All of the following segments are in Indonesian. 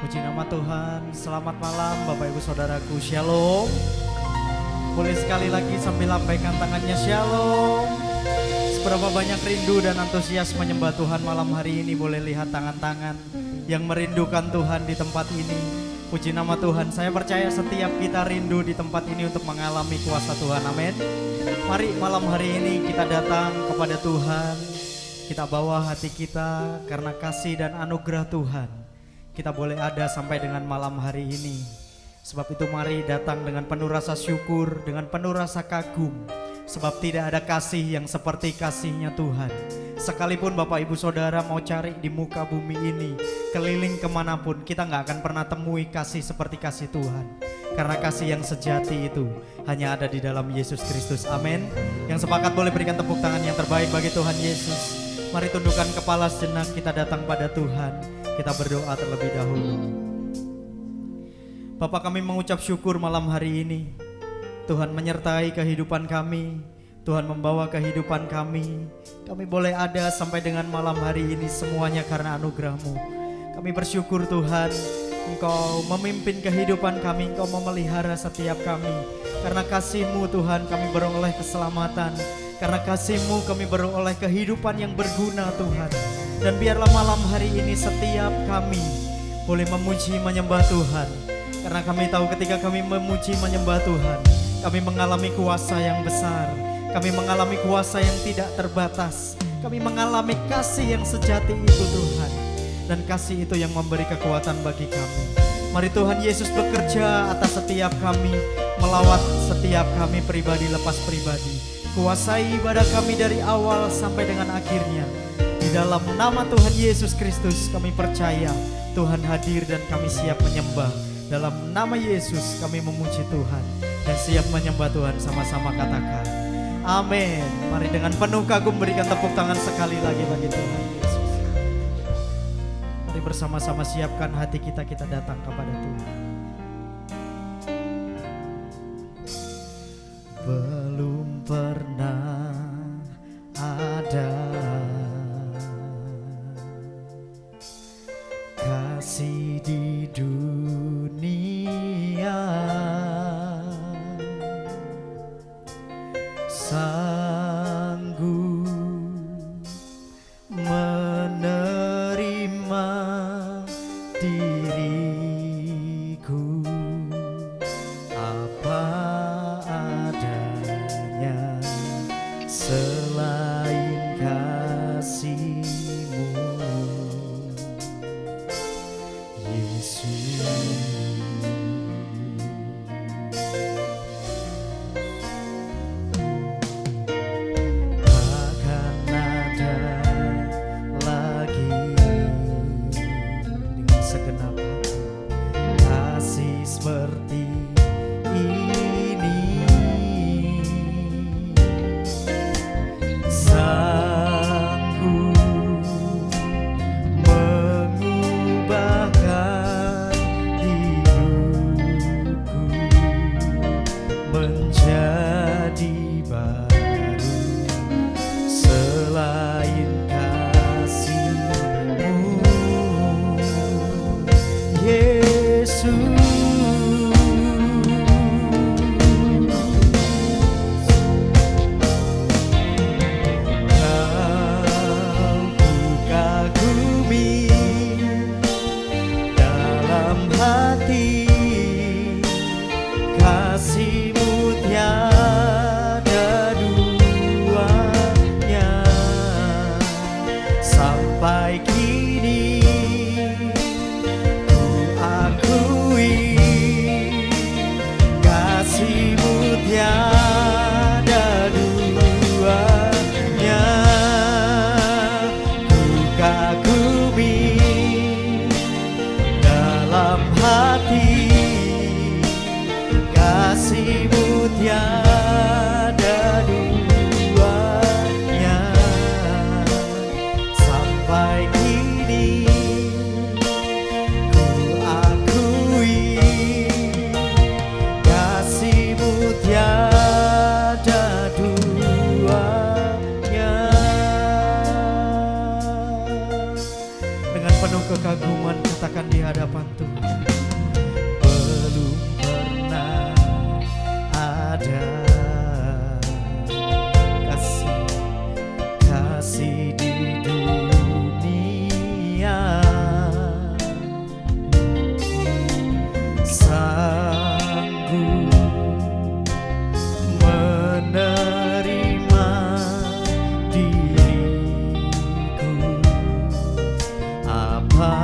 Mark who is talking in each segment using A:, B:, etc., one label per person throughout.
A: Puji nama Tuhan. Selamat malam Bapak Ibu Saudaraku. Shalom. Boleh sekali lagi sambil lambaikan tangannya. Shalom. Seberapa banyak rindu dan antusias menyembah Tuhan malam hari ini. Boleh lihat tangan-tangan yang merindukan Tuhan di tempat ini. Puji nama Tuhan. Saya percaya setiap kita rindu di tempat ini untuk mengalami kuasa Tuhan. Amin. Mari malam hari ini kita datang kepada Tuhan. Kita bawa hati kita karena kasih dan anugerah Tuhan. Kita boleh ada sampai dengan malam hari ini. Sebab itu mari datang dengan penuh rasa syukur, dengan penuh rasa kagum. Sebab tidak ada kasih yang seperti kasihnya Tuhan. Sekalipun Bapak Ibu Saudara mau cari di muka bumi ini, keliling kemanapun, kita gak akan pernah temui kasih seperti kasih Tuhan. Karena kasih yang sejati itu hanya ada di dalam Yesus Kristus. Amin. Yang sepakat boleh berikan tepuk tangan yang terbaik bagi Tuhan Yesus. Mari tundukkan kepala sejenak, kita datang pada Tuhan. Kita berdoa terlebih dahulu. Bapa, kami mengucap syukur malam hari ini. Tuhan menyertai kehidupan kami. Tuhan membawa kehidupan kami. Kami boleh ada sampai dengan malam hari ini semuanya karena anugerah-Mu. Kami bersyukur Tuhan, Engkau memimpin kehidupan kami, Engkau memelihara setiap kami. Karena kasih-Mu Tuhan kami beroleh keselamatan. Karena kasih-Mu kami beroleh kehidupan yang berguna Tuhan. Dan biarlah malam hari ini setiap kami boleh memuji menyembah Tuhan. Karena kami tahu ketika kami memuji menyembah Tuhan, kami mengalami kuasa yang besar. Kami mengalami kuasa yang tidak terbatas. Kami mengalami kasih yang sejati itu Tuhan. Dan kasih itu yang memberi kekuatan bagi kami. Mari Tuhan Yesus bekerja atas setiap kami, melawat setiap kami pribadi lepas pribadi. Kuasai ibadah kami dari awal sampai dengan akhirnya. Di dalam nama Tuhan Yesus Kristus kami percaya Tuhan hadir dan kami siap menyembah. Dalam nama Yesus kami memuji Tuhan dan siap menyembah Tuhan. Sama-sama katakan amin. Mari dengan penuh kagum berikan tepuk tangan sekali lagi bagi Tuhan Yesus. Mari bersama-sama siapkan hati kita, kita datang kepada Tuhan. Belum pernah ada kasih di dunia sanggup menerima diriku apa adanya selain kasih-Mu Yesus. penuh kekaguman katakan di hadapan Tuhan. Belum pernah ada kasih di dunia sanggup menerima diriku apa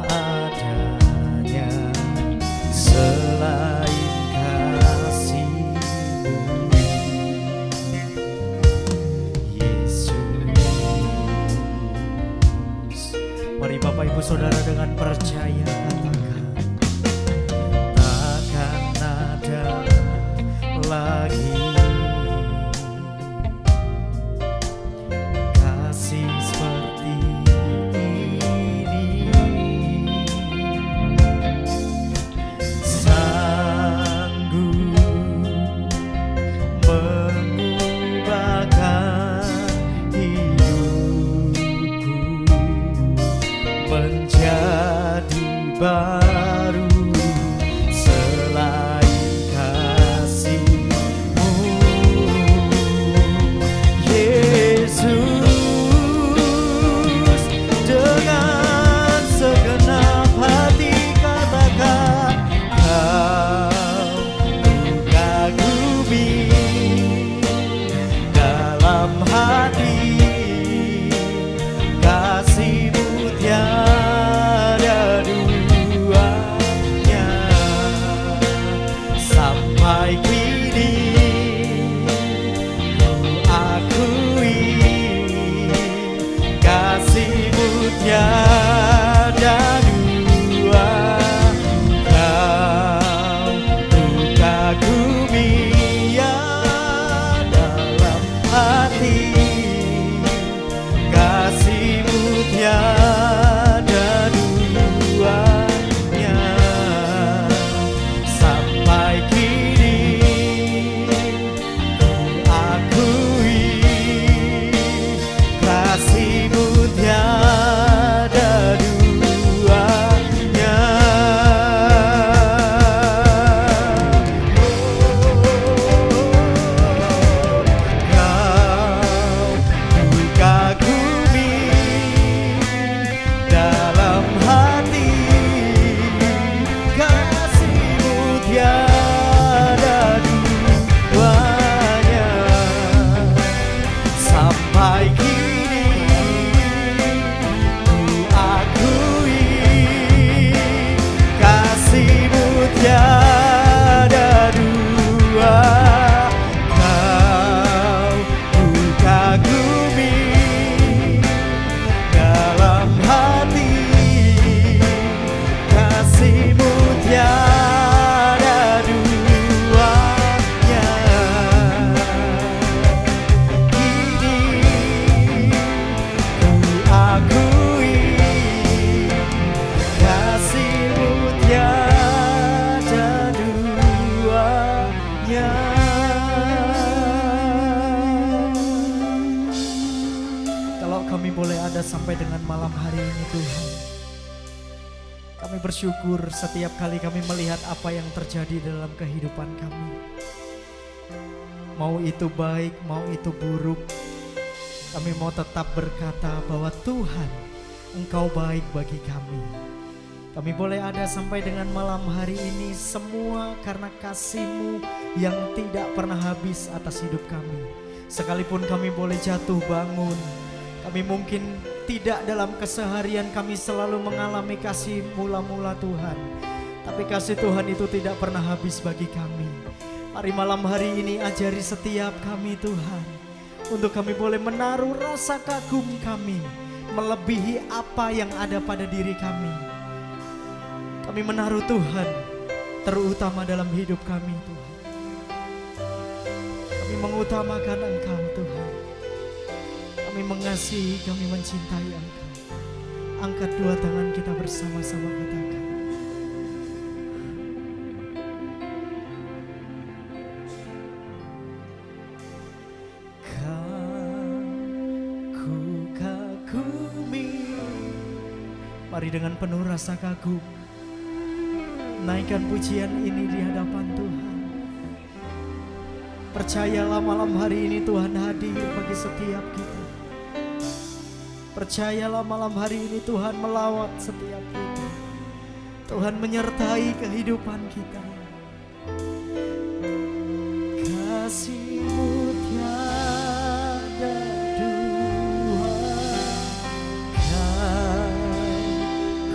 A: adanya selain kasih-Mu, Yesus. Mari Bapak Ibu Saudara dengan percaya katakan, takkan ada lagi kasih seperti ini, sanggup mengubahkan hidupku menjadi baru selain kasih-Mu, Yesus. Dengan segenap hati katakan, Kau ku kagumi dalam hati, kasih-Mu tiada duanya. Sampai kini ku akui, kasih-Mu tiada dua. Kau ku kagumi ya dalam hati, kasih-Mu tiada duanya. Sampai kini ku akui, kasih-Mu tiada duanya. Kau ku kagumi dalam hati, kasih-Mu tiada duanya. Sampai kini ku akui, kasih-Mu tiada dua. Kau ku kagumi dalam hati, kasih-Mu tiada duanya. Kini ku akui, kasih-Mu tiada duanya. Kalau kami boleh ada sampai dengan malam hari ini Tuhan, kami bersyukur setiap kali kami melihat apa yang terjadi dalam kehidupan kami. Mau itu baik, mau itu buruk, kami mau tetap berkata bahwa Tuhan, Engkau baik bagi kami. Kami boleh ada sampai dengan malam hari ini semua karena kasih-Mu yang tidak pernah habis atas hidup kami. Sekalipun kami boleh jatuh bangun, kami mungkin tidak dalam keseharian kami selalu mengalami kasih mula-mula Tuhan, tapi kasih Tuhan itu tidak pernah habis bagi kami. Mari malam hari ini ajari setiap kami Tuhan, untuk kami boleh menaruh rasa kagum kami melebihi apa yang ada pada diri kami. Kami menaruh Tuhan terutama dalam hidup kami Tuhan. Kami mengutamakan Engkau Tuhan. Kami mengasihi, kami mencintai Engkau. Angkat dua tangan kita bersama-sama katakan, Mari dengan penuh rasa kagum naikkan pujian ini di hadapan Tuhan. Percayalah malam hari ini Tuhan hadir bagi setiap kita. Percayalah malam hari ini Tuhan melawat setiap kita. Tuhan menyertai kehidupan kita. Kasih-Mu tiada dua, kan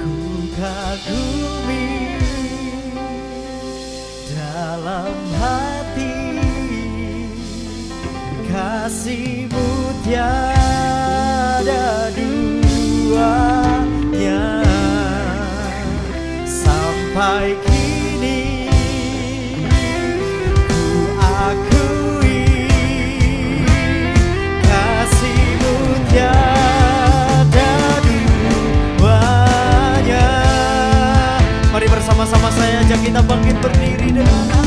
A: ku kagumi dalam hati. Kasih-Mu tiada duanya, sampai kini ku akui. Kasih-Mu tiada duanya. Mari bersama-sama saya ajak kita bangkit berdiri dengan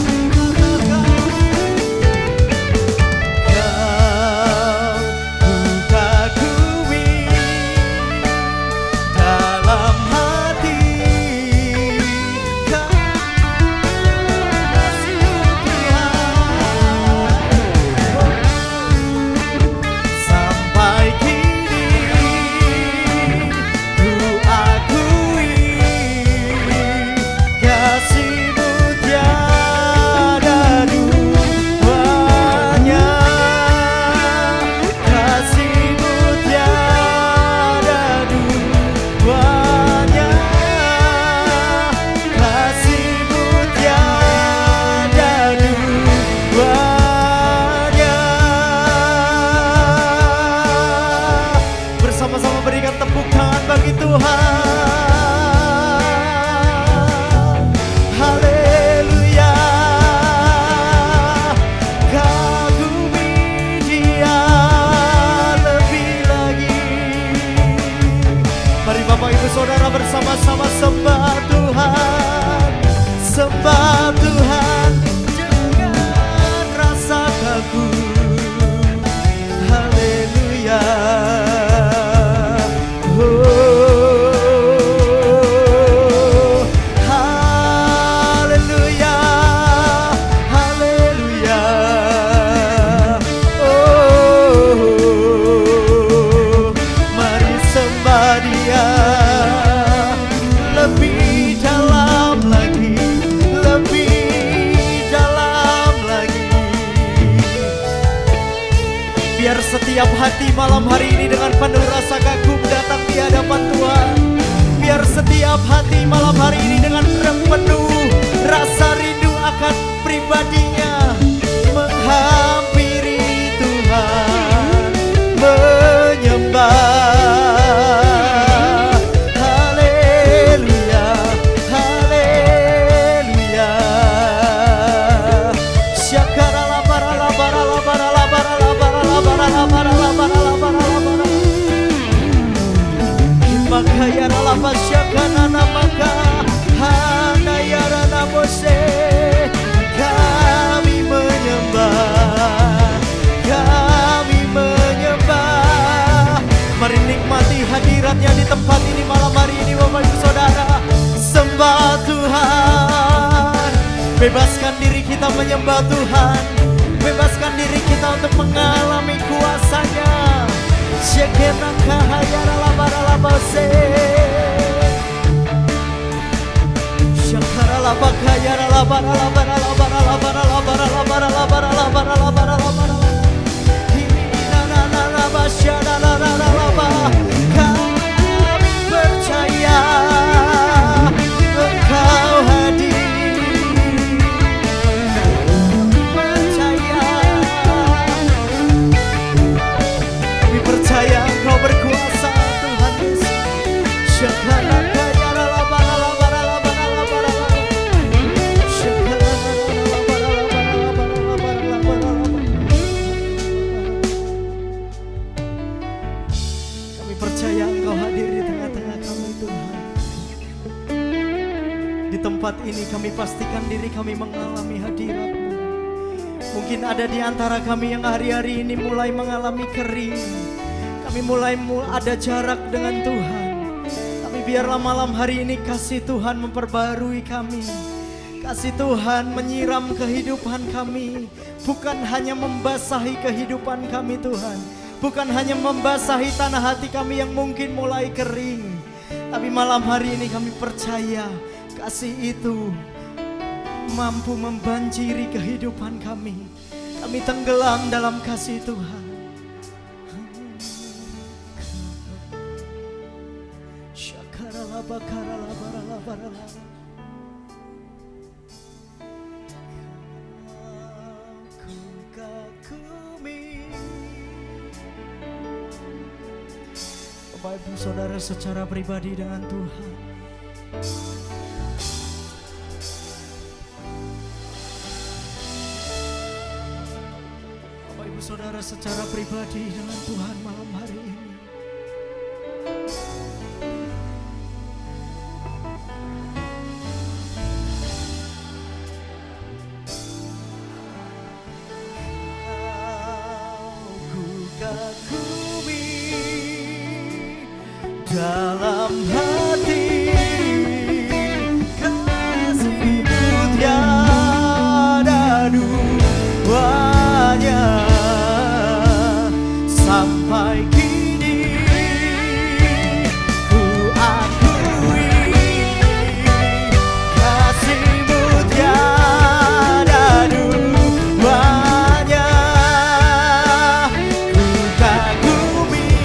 A: bersama-sama sembah Tuhan, sembah Tuhan dengan rasa kagum. Haleluya. Oh, haleluya, haleluya. Oh, mari sembah Dia. Lebih dalam lagi, lebih dalam lagi. Biar setiap hati malam hari ini dengan penuh rasa kagum datang di hadapan Tuhan. Biar setiap hati malam hari ini dengan penuh rasa rindu akan pribadinya menghampiri Tuhan, menyembah. Makayara lapa syakana namaka hanayara namose. Kami menyembah, kami menyembah. Mari nikmati hadiratnya di tempat ini malam hari ini Bapak Ibu Saudara. Sembah Tuhan. Bebaskan diri kita menyembah Tuhan. Bebaskan diri kita untuk mengalami kuasa-Nya. Syekena kahayara labara labase. Syakara labakayara labara labara labara labara labara labara labara labara labara labara. Himina na na na basyana na na na laba. Kami percaya Engkau hadir. Percaya. Kami percaya Engkau berkuasa Tuhan Yesus. Syakara kayara labara labara labara labara labara. Syakara labara labara labara labara labara labara. Kami percaya Engkau hadir di tengah-tengah kami Tuhan. Di tempat ini kami pastikan diri kami mengalami hadirat-Mu. Mungkin ada di antara kami yang hari-hari ini mulai mengalami kering. Kami mulai ada jarak dengan Tuhan. Kami biarlah malam hari ini kasih Tuhan memperbarui kami. Kasih Tuhan menyiram kehidupan kami. Bukan hanya membasahi kehidupan kami Tuhan. Bukan hanya membasahi tanah hati kami yang mungkin mulai kering. Tapi malam hari ini kami percaya kasih itu mampu membanjiri kehidupan kami. Kami tenggelam dalam kasih Tuhan. Bapak Ibu Saudara secara pribadi dengan Tuhan. Bapak Ibu Saudara secara pribadi dengan Tuhan malam hari ini. Dalam hati kasih-Mu tiada duanya, sampai kini ku akui kasih-Mu tiada duanya. Ku kagumi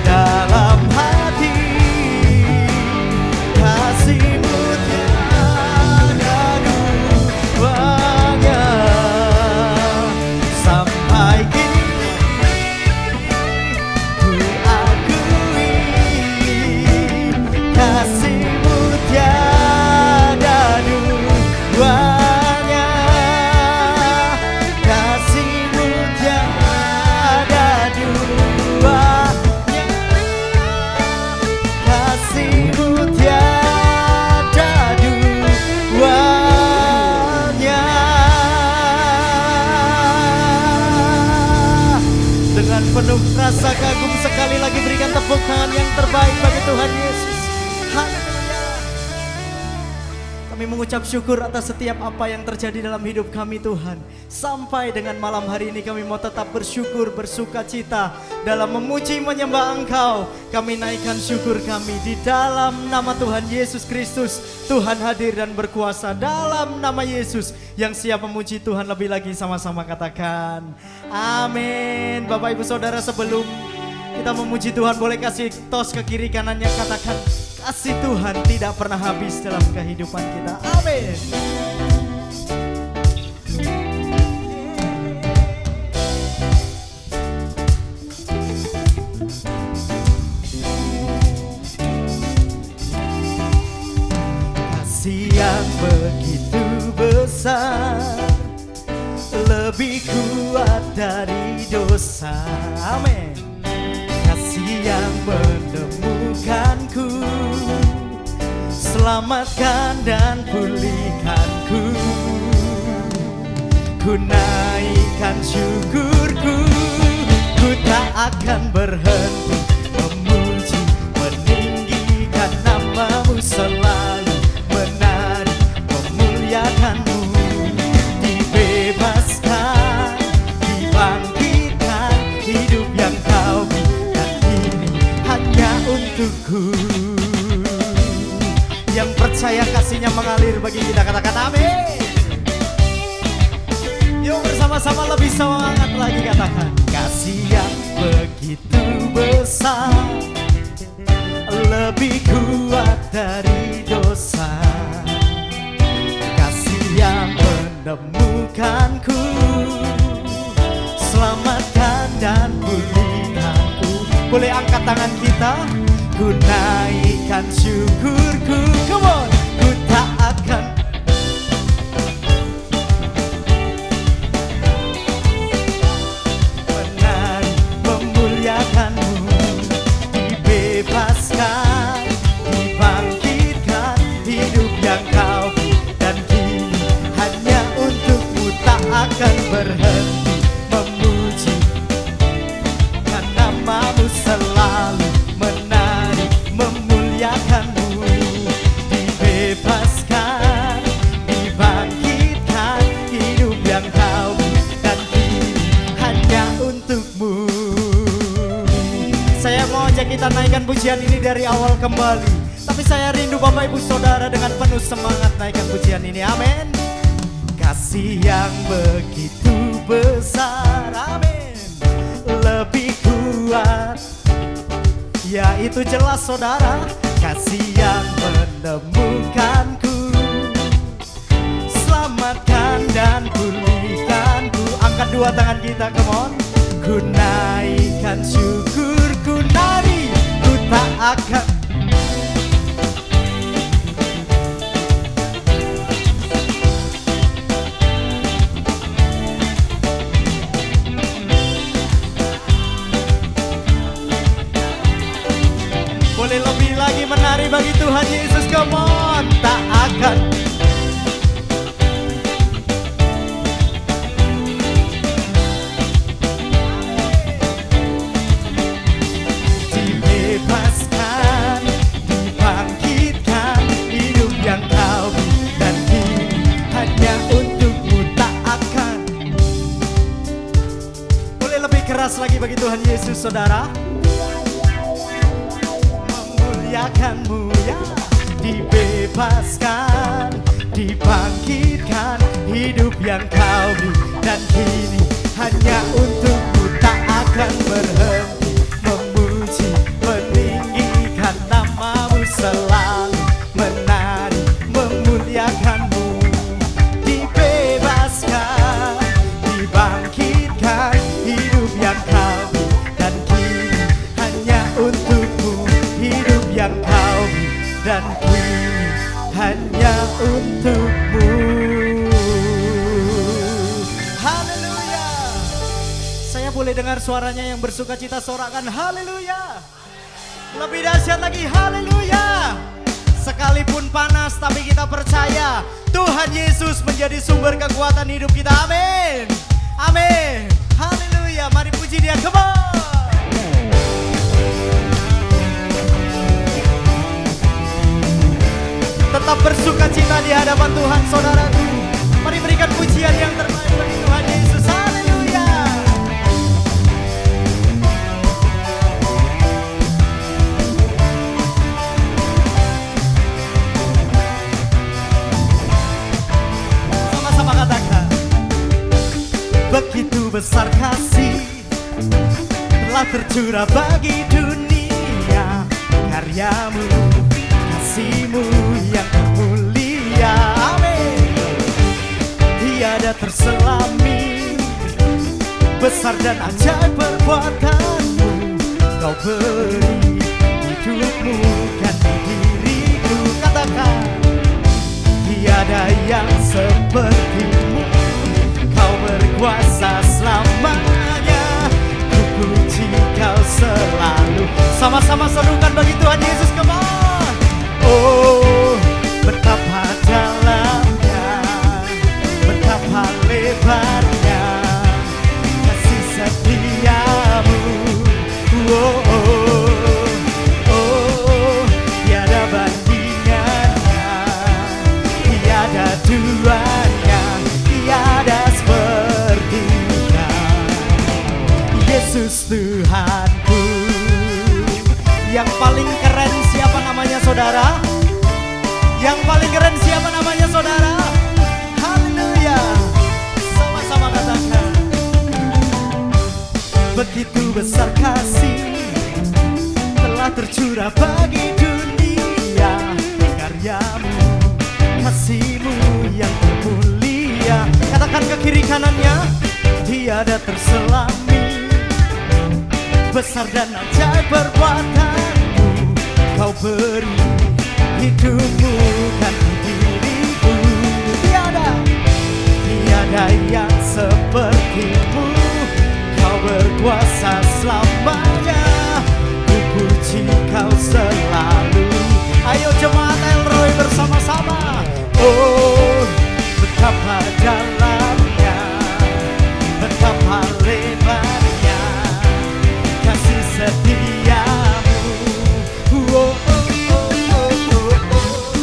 A: dalam hati kasih-Mu tiada duanya, sampai kini ku akui kasih-Mu tiada duanya, kasih-Mu tiada duanya, kasih-Mu tiada duanya. Dengan penuh rasa kagum sekali lagi berikan tepuk tangan yang terbaik bagi Tuhan Yesus. Haleluya. Kami mengucap syukur atas setiap apa yang terjadi dalam hidup kami Tuhan. Sampai dengan malam hari ini kami mau tetap bersyukur, bersuka cita dalam memuji menyembah Engkau. Kami naikkan syukur kami di dalam nama Tuhan Yesus Kristus. Tuhan hadir dan berkuasa dalam nama Yesus. Yang siap memuji Tuhan lebih lagi sama-sama katakan amin. Bapak Ibu Saudara, sebelum kita memuji Tuhan boleh kasih tos ke kiri kanannya, katakan kasih Tuhan tidak pernah habis dalam kehidupan kita. Amin. Kasih yang begitu besar, lebih kuat dari dosa. Amin. Kasih yang menemukanku, selamatkan dan pulihkanku. Ku naikkan syukurku, ku tak akan berhenti memuji, meninggikan nama-Mu selalu, menari, memuliakan-Mu. Dibebaskan, dibangkitkan, hidup yang Kau berikan ini hanya untukku. Yang percaya kasih-Nya mengalir bagi kita, katakan amin. Yuk bersama-sama lebih semangat lagi, katakan kasih yang begitu besar, lebih kuat dari dosa. Kasih yang menemukanku, selamatkan dan pulihkanku. Boleh angkat tangan kita, ku naikkan syukurku. Come on. Ku tak akan menari, memuliakan-Mu. Dibebaskan, dibangkitkan, hidup yang Kau beri, dan kini hanya untuk-Mu tak akan berhenti memuji, kan nama-Mu selalu, menari, pujian ini dari awal kembali. Tapi saya rindu Bapak Ibu Saudara dengan penuh semangat naikkan pujian ini. Amin. Kasih yang begitu besar, amin, lebih kuat, ya itu jelas saudara. Kasih yang menemukanku, selamatkan dan pulihkanku. Angkat dua tangan kita, come on. Ku naikkan syukur, ku nari, ku tak akan. Boleh lebih lagi menari bagi Tuhan Yesus, come on. Tak akan. Dibebaskan, dibangkitkan, hidup yang kau beri dan kini hanya untukmu. Tak akan. Boleh lebih keras lagi bagi Tuhan Yesus saudara. Memuliakanmu ya. Dibebaskan, dibangkitkan, hidup yang kau beri dan kini hanya untukmu. Tak akan berhenti memuji, meninggikan namamu, selalu menari, memuliakanmu. Dibebaskan, dibangkitkan, hidup yang kau beri dan kini hanya untukmu. Hidup yang kau beri dan kini hanya untukmu. Haleluya. Saya boleh dengar suaranya yang bersuka cita, sorakan haleluya. Lebih dahsyat lagi haleluya. Sekalipun panas tapi kita percaya Tuhan Yesus menjadi sumber kekuatan hidup kita. Amin. Amin. Haleluya. Mari puji dia, come on. Tetap bersuka cita di hadapan Tuhan saudaraku. Mari berikan pujian yang terbaik bagi Tuhan Yesus. Haleluya. Sama-sama katakan. Begitu besar kasih telah tercurah bagi dunia, karyamu, kasihmu yang mulia, amin. Tiada terselami besar dan ajaib perbuatanmu. Kau beri hidupmu ganti diriku. Katakan, tiada yang sepertimu. Kau berkuasa selamanya, ku puji kau selalu. Sama-sama serukan bagi Tuhan Yesus, come on. Oh, betapa dalamnya, betapa lebarnya kasih setiamu. Oh, oh, oh, tiada bandingannya, tiada duanya, tiada sepertinya. Yesus Tuhanku. Yang paling keren siapa namanya saudara? Yang paling keren siapa namanya saudara? Haleluya. Sama-sama katakan. Begitu besar kasih telah tercurah bagi dunia, karyamu, kasihmu yang mulia. Katakan ke kiri kanannya, tiada terselami besar dan ajaib perbuatanmu. Kau beri hidupmu ganti diriku. Tiada yang sepertimu. Kau berkuasa selamanya, ku puji kau selalu. Ayo jemaat Elroy bersama-sama. Oh, betapa dalamnya, betapa lebarnya kasih setiamu. Oh, oh, oh, oh, oh, oh.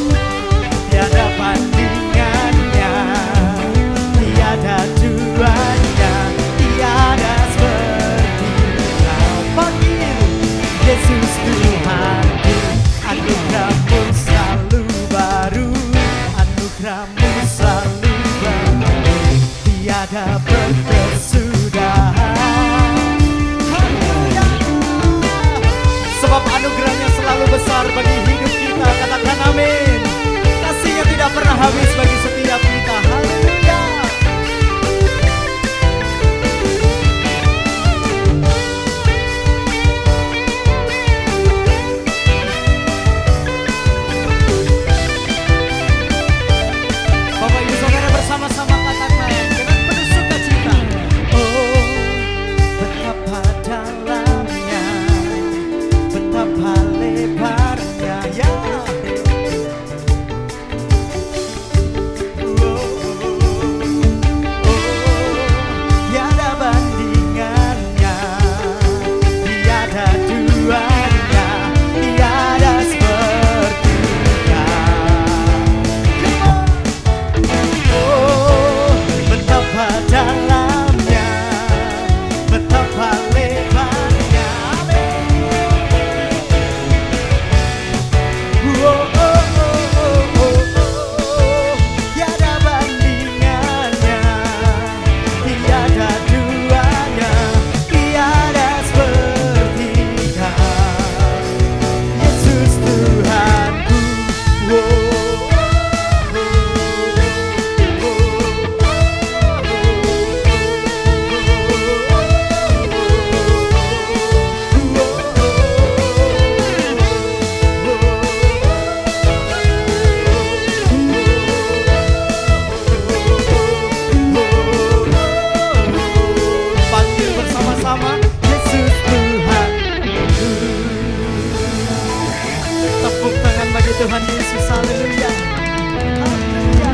A: Tuhan Yesus. Haleluya. Haleluya.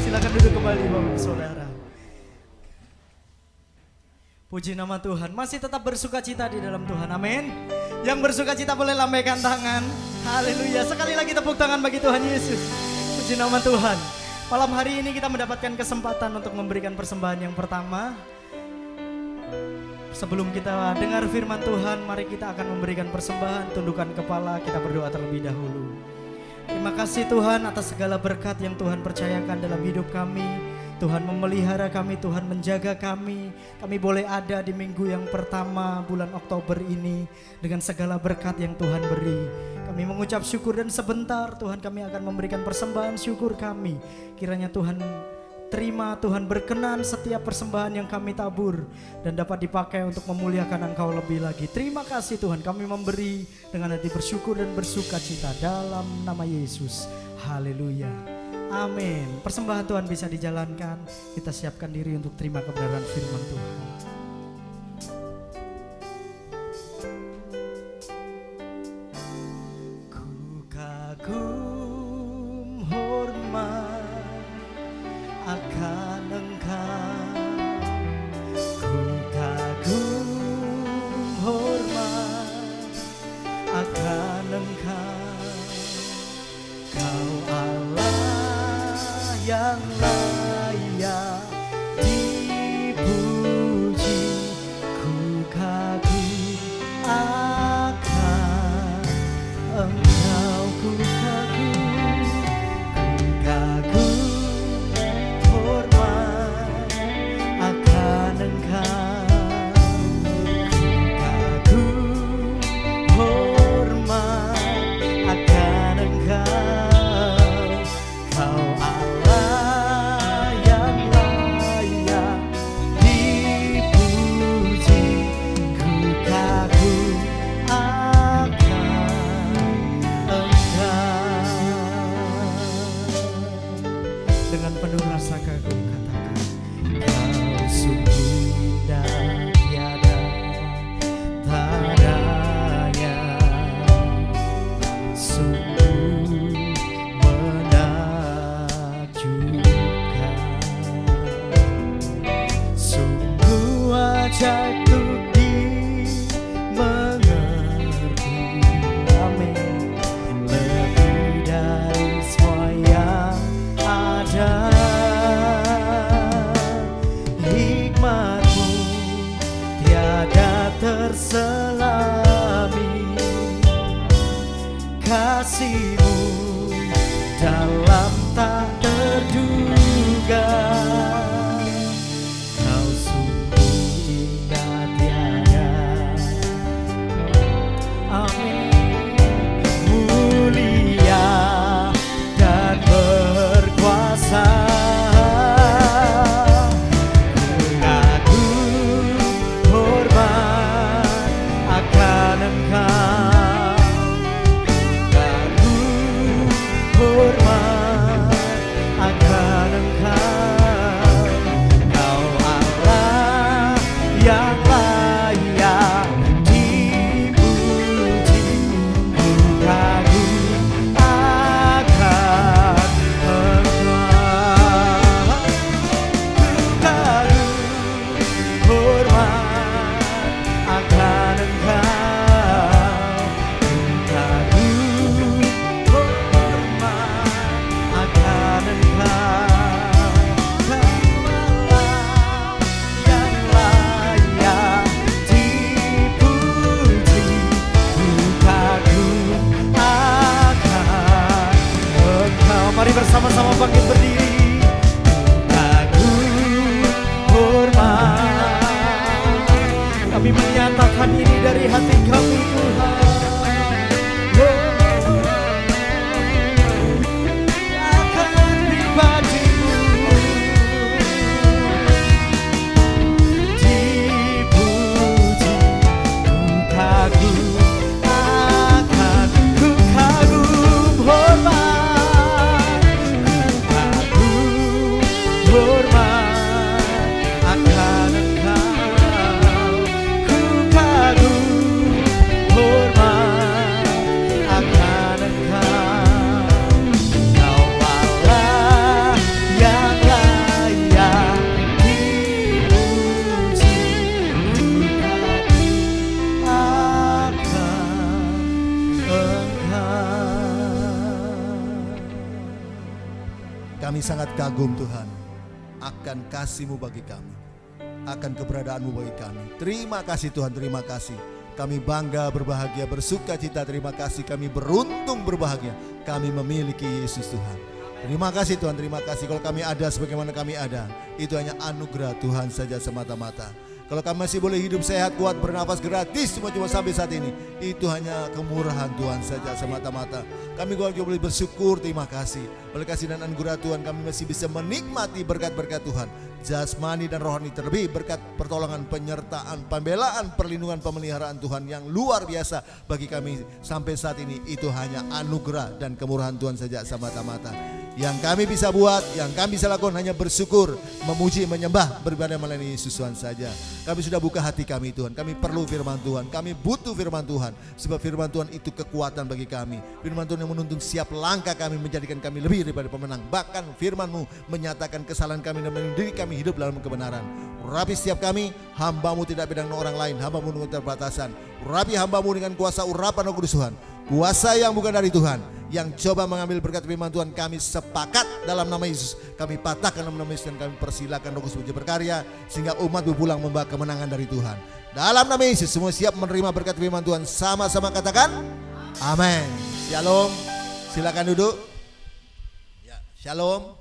A: Silakan duduk kembali Bapak Saudara. Puji nama Tuhan. Masih tetap bersuka cita di dalam Tuhan. Amin. Yang bersuka cita boleh lambaikan tangan. Haleluya. Sekali lagi tepuk tangan bagi Tuhan Yesus. Puji nama Tuhan. Malam hari ini kita mendapatkan kesempatan untuk memberikan persembahan yang pertama. Sebelum kita dengar firman Tuhan, mari kita akan memberikan persembahan. Tundukkan kepala, kita berdoa terlebih dahulu. Terima kasih Tuhan atas segala berkat yang Tuhan percayakan dalam hidup kami. Tuhan memelihara kami, Tuhan menjaga kami. Kami boleh ada di minggu yang pertama bulan Oktober ini dengan segala berkat yang Tuhan beri. Kami mengucap syukur dan sebentar Tuhan kami akan memberikan persembahan syukur kami. Kiranya Tuhan terima, Tuhan berkenan setiap persembahan yang kami tabur dan dapat dipakai untuk memuliakan Engkau lebih lagi. Terima kasih Tuhan, kami memberi dengan hati bersyukur dan bersuka cita dalam nama Yesus. Haleluya. Amin. Persembahan Tuhan bisa dijalankan. Kita siapkan diri untuk terima kebenaran firman Tuhan. Ku kagum hormat akan Engkau, ku kagum hormat akan Engkau, Kau Allah yang layak dipuji. Ku kagum akan Engkau, ku kagum hormat akan Engkau, kagum hormat akan Engkau, Kau Allah yang layak dipuji. Ku kagum akan Engkau. Dengan penuh rasa kagum katakan, Kau sungguh indah tiada tandanya, sungguh menakjubkan, sungguh ajaib untuk dimengerti. Amin. Lebih dari semua yang ada, hikmat-Mu tiada terselami, kasih-Mu dalam tak terduga. Kau sungguh indah tiada. Amin. Mulia dan berkuasa, kagum hormat akan Engkau, kagum hormat
B: Kami sangat kagum Tuhan akan kasih-Mu bagi kami, akan keberadaan-Mu bagi kami. Terima kasih Tuhan, terima kasih. Kami bangga, berbahagia, bersuka cita. Terima kasih, kami beruntung, berbahagia. Kami memiliki Yesus Tuhan. Terima kasih Tuhan, terima kasih. Kalau kami ada sebagaimana kami ada, itu hanya anugerah Tuhan saja semata-mata. Kalau kami masih boleh hidup sehat, kuat, bernafas gratis cuma sampai saat ini, itu hanya kemurahan Tuhan saja semata-mata. Kami juga boleh bersyukur, terima kasih. Oleh kasih dan anugerah Tuhan, kami masih bisa menikmati berkat-berkat Tuhan, jasmani dan rohani, terlebih berkat pertolongan, penyertaan, pembelaan, perlindungan, pemeliharaan Tuhan yang luar biasa bagi kami sampai saat ini. Itu hanya anugerah dan kemurahan Tuhan saja semata-mata. Yang kami bisa buat, yang kami bisa lakukan hanya bersyukur, memuji, menyembah, beribadah melayani Yesus Tuhan saja. Kami sudah buka hati kami Tuhan, kami perlu firman Tuhan, kami butuh firman Tuhan. Sebab firman Tuhan itu kekuatan bagi kami. Firman Tuhan yang menuntun siap langkah kami, menjadikan kami lebih daripada pemenang. Bahkan firman-Mu menyatakan kesalahan kami dan mendidik kami hidup dalam kebenaran. Urapi setiap kami, hamba-Mu tidak beda dengan orang lain, hamba-Mu dengan keterbatasan. Urapi hamba-Mu dengan kuasa urapan Roh Kudus Tuhan, kuasa yang bukan dari Tuhan, yang coba mengambil berkat firman Tuhan. Kami sepakat dalam nama Yesus, kami patahkan dalam nama Yesus, dan kami persilakan Roh Kudus berkarya sehingga umat berpulang membawa kemenangan dari Tuhan. Dalam nama Yesus semua siap menerima berkat firman Tuhan, sama-sama katakan amin. Shalom. Silakan duduk. Ya, shalom.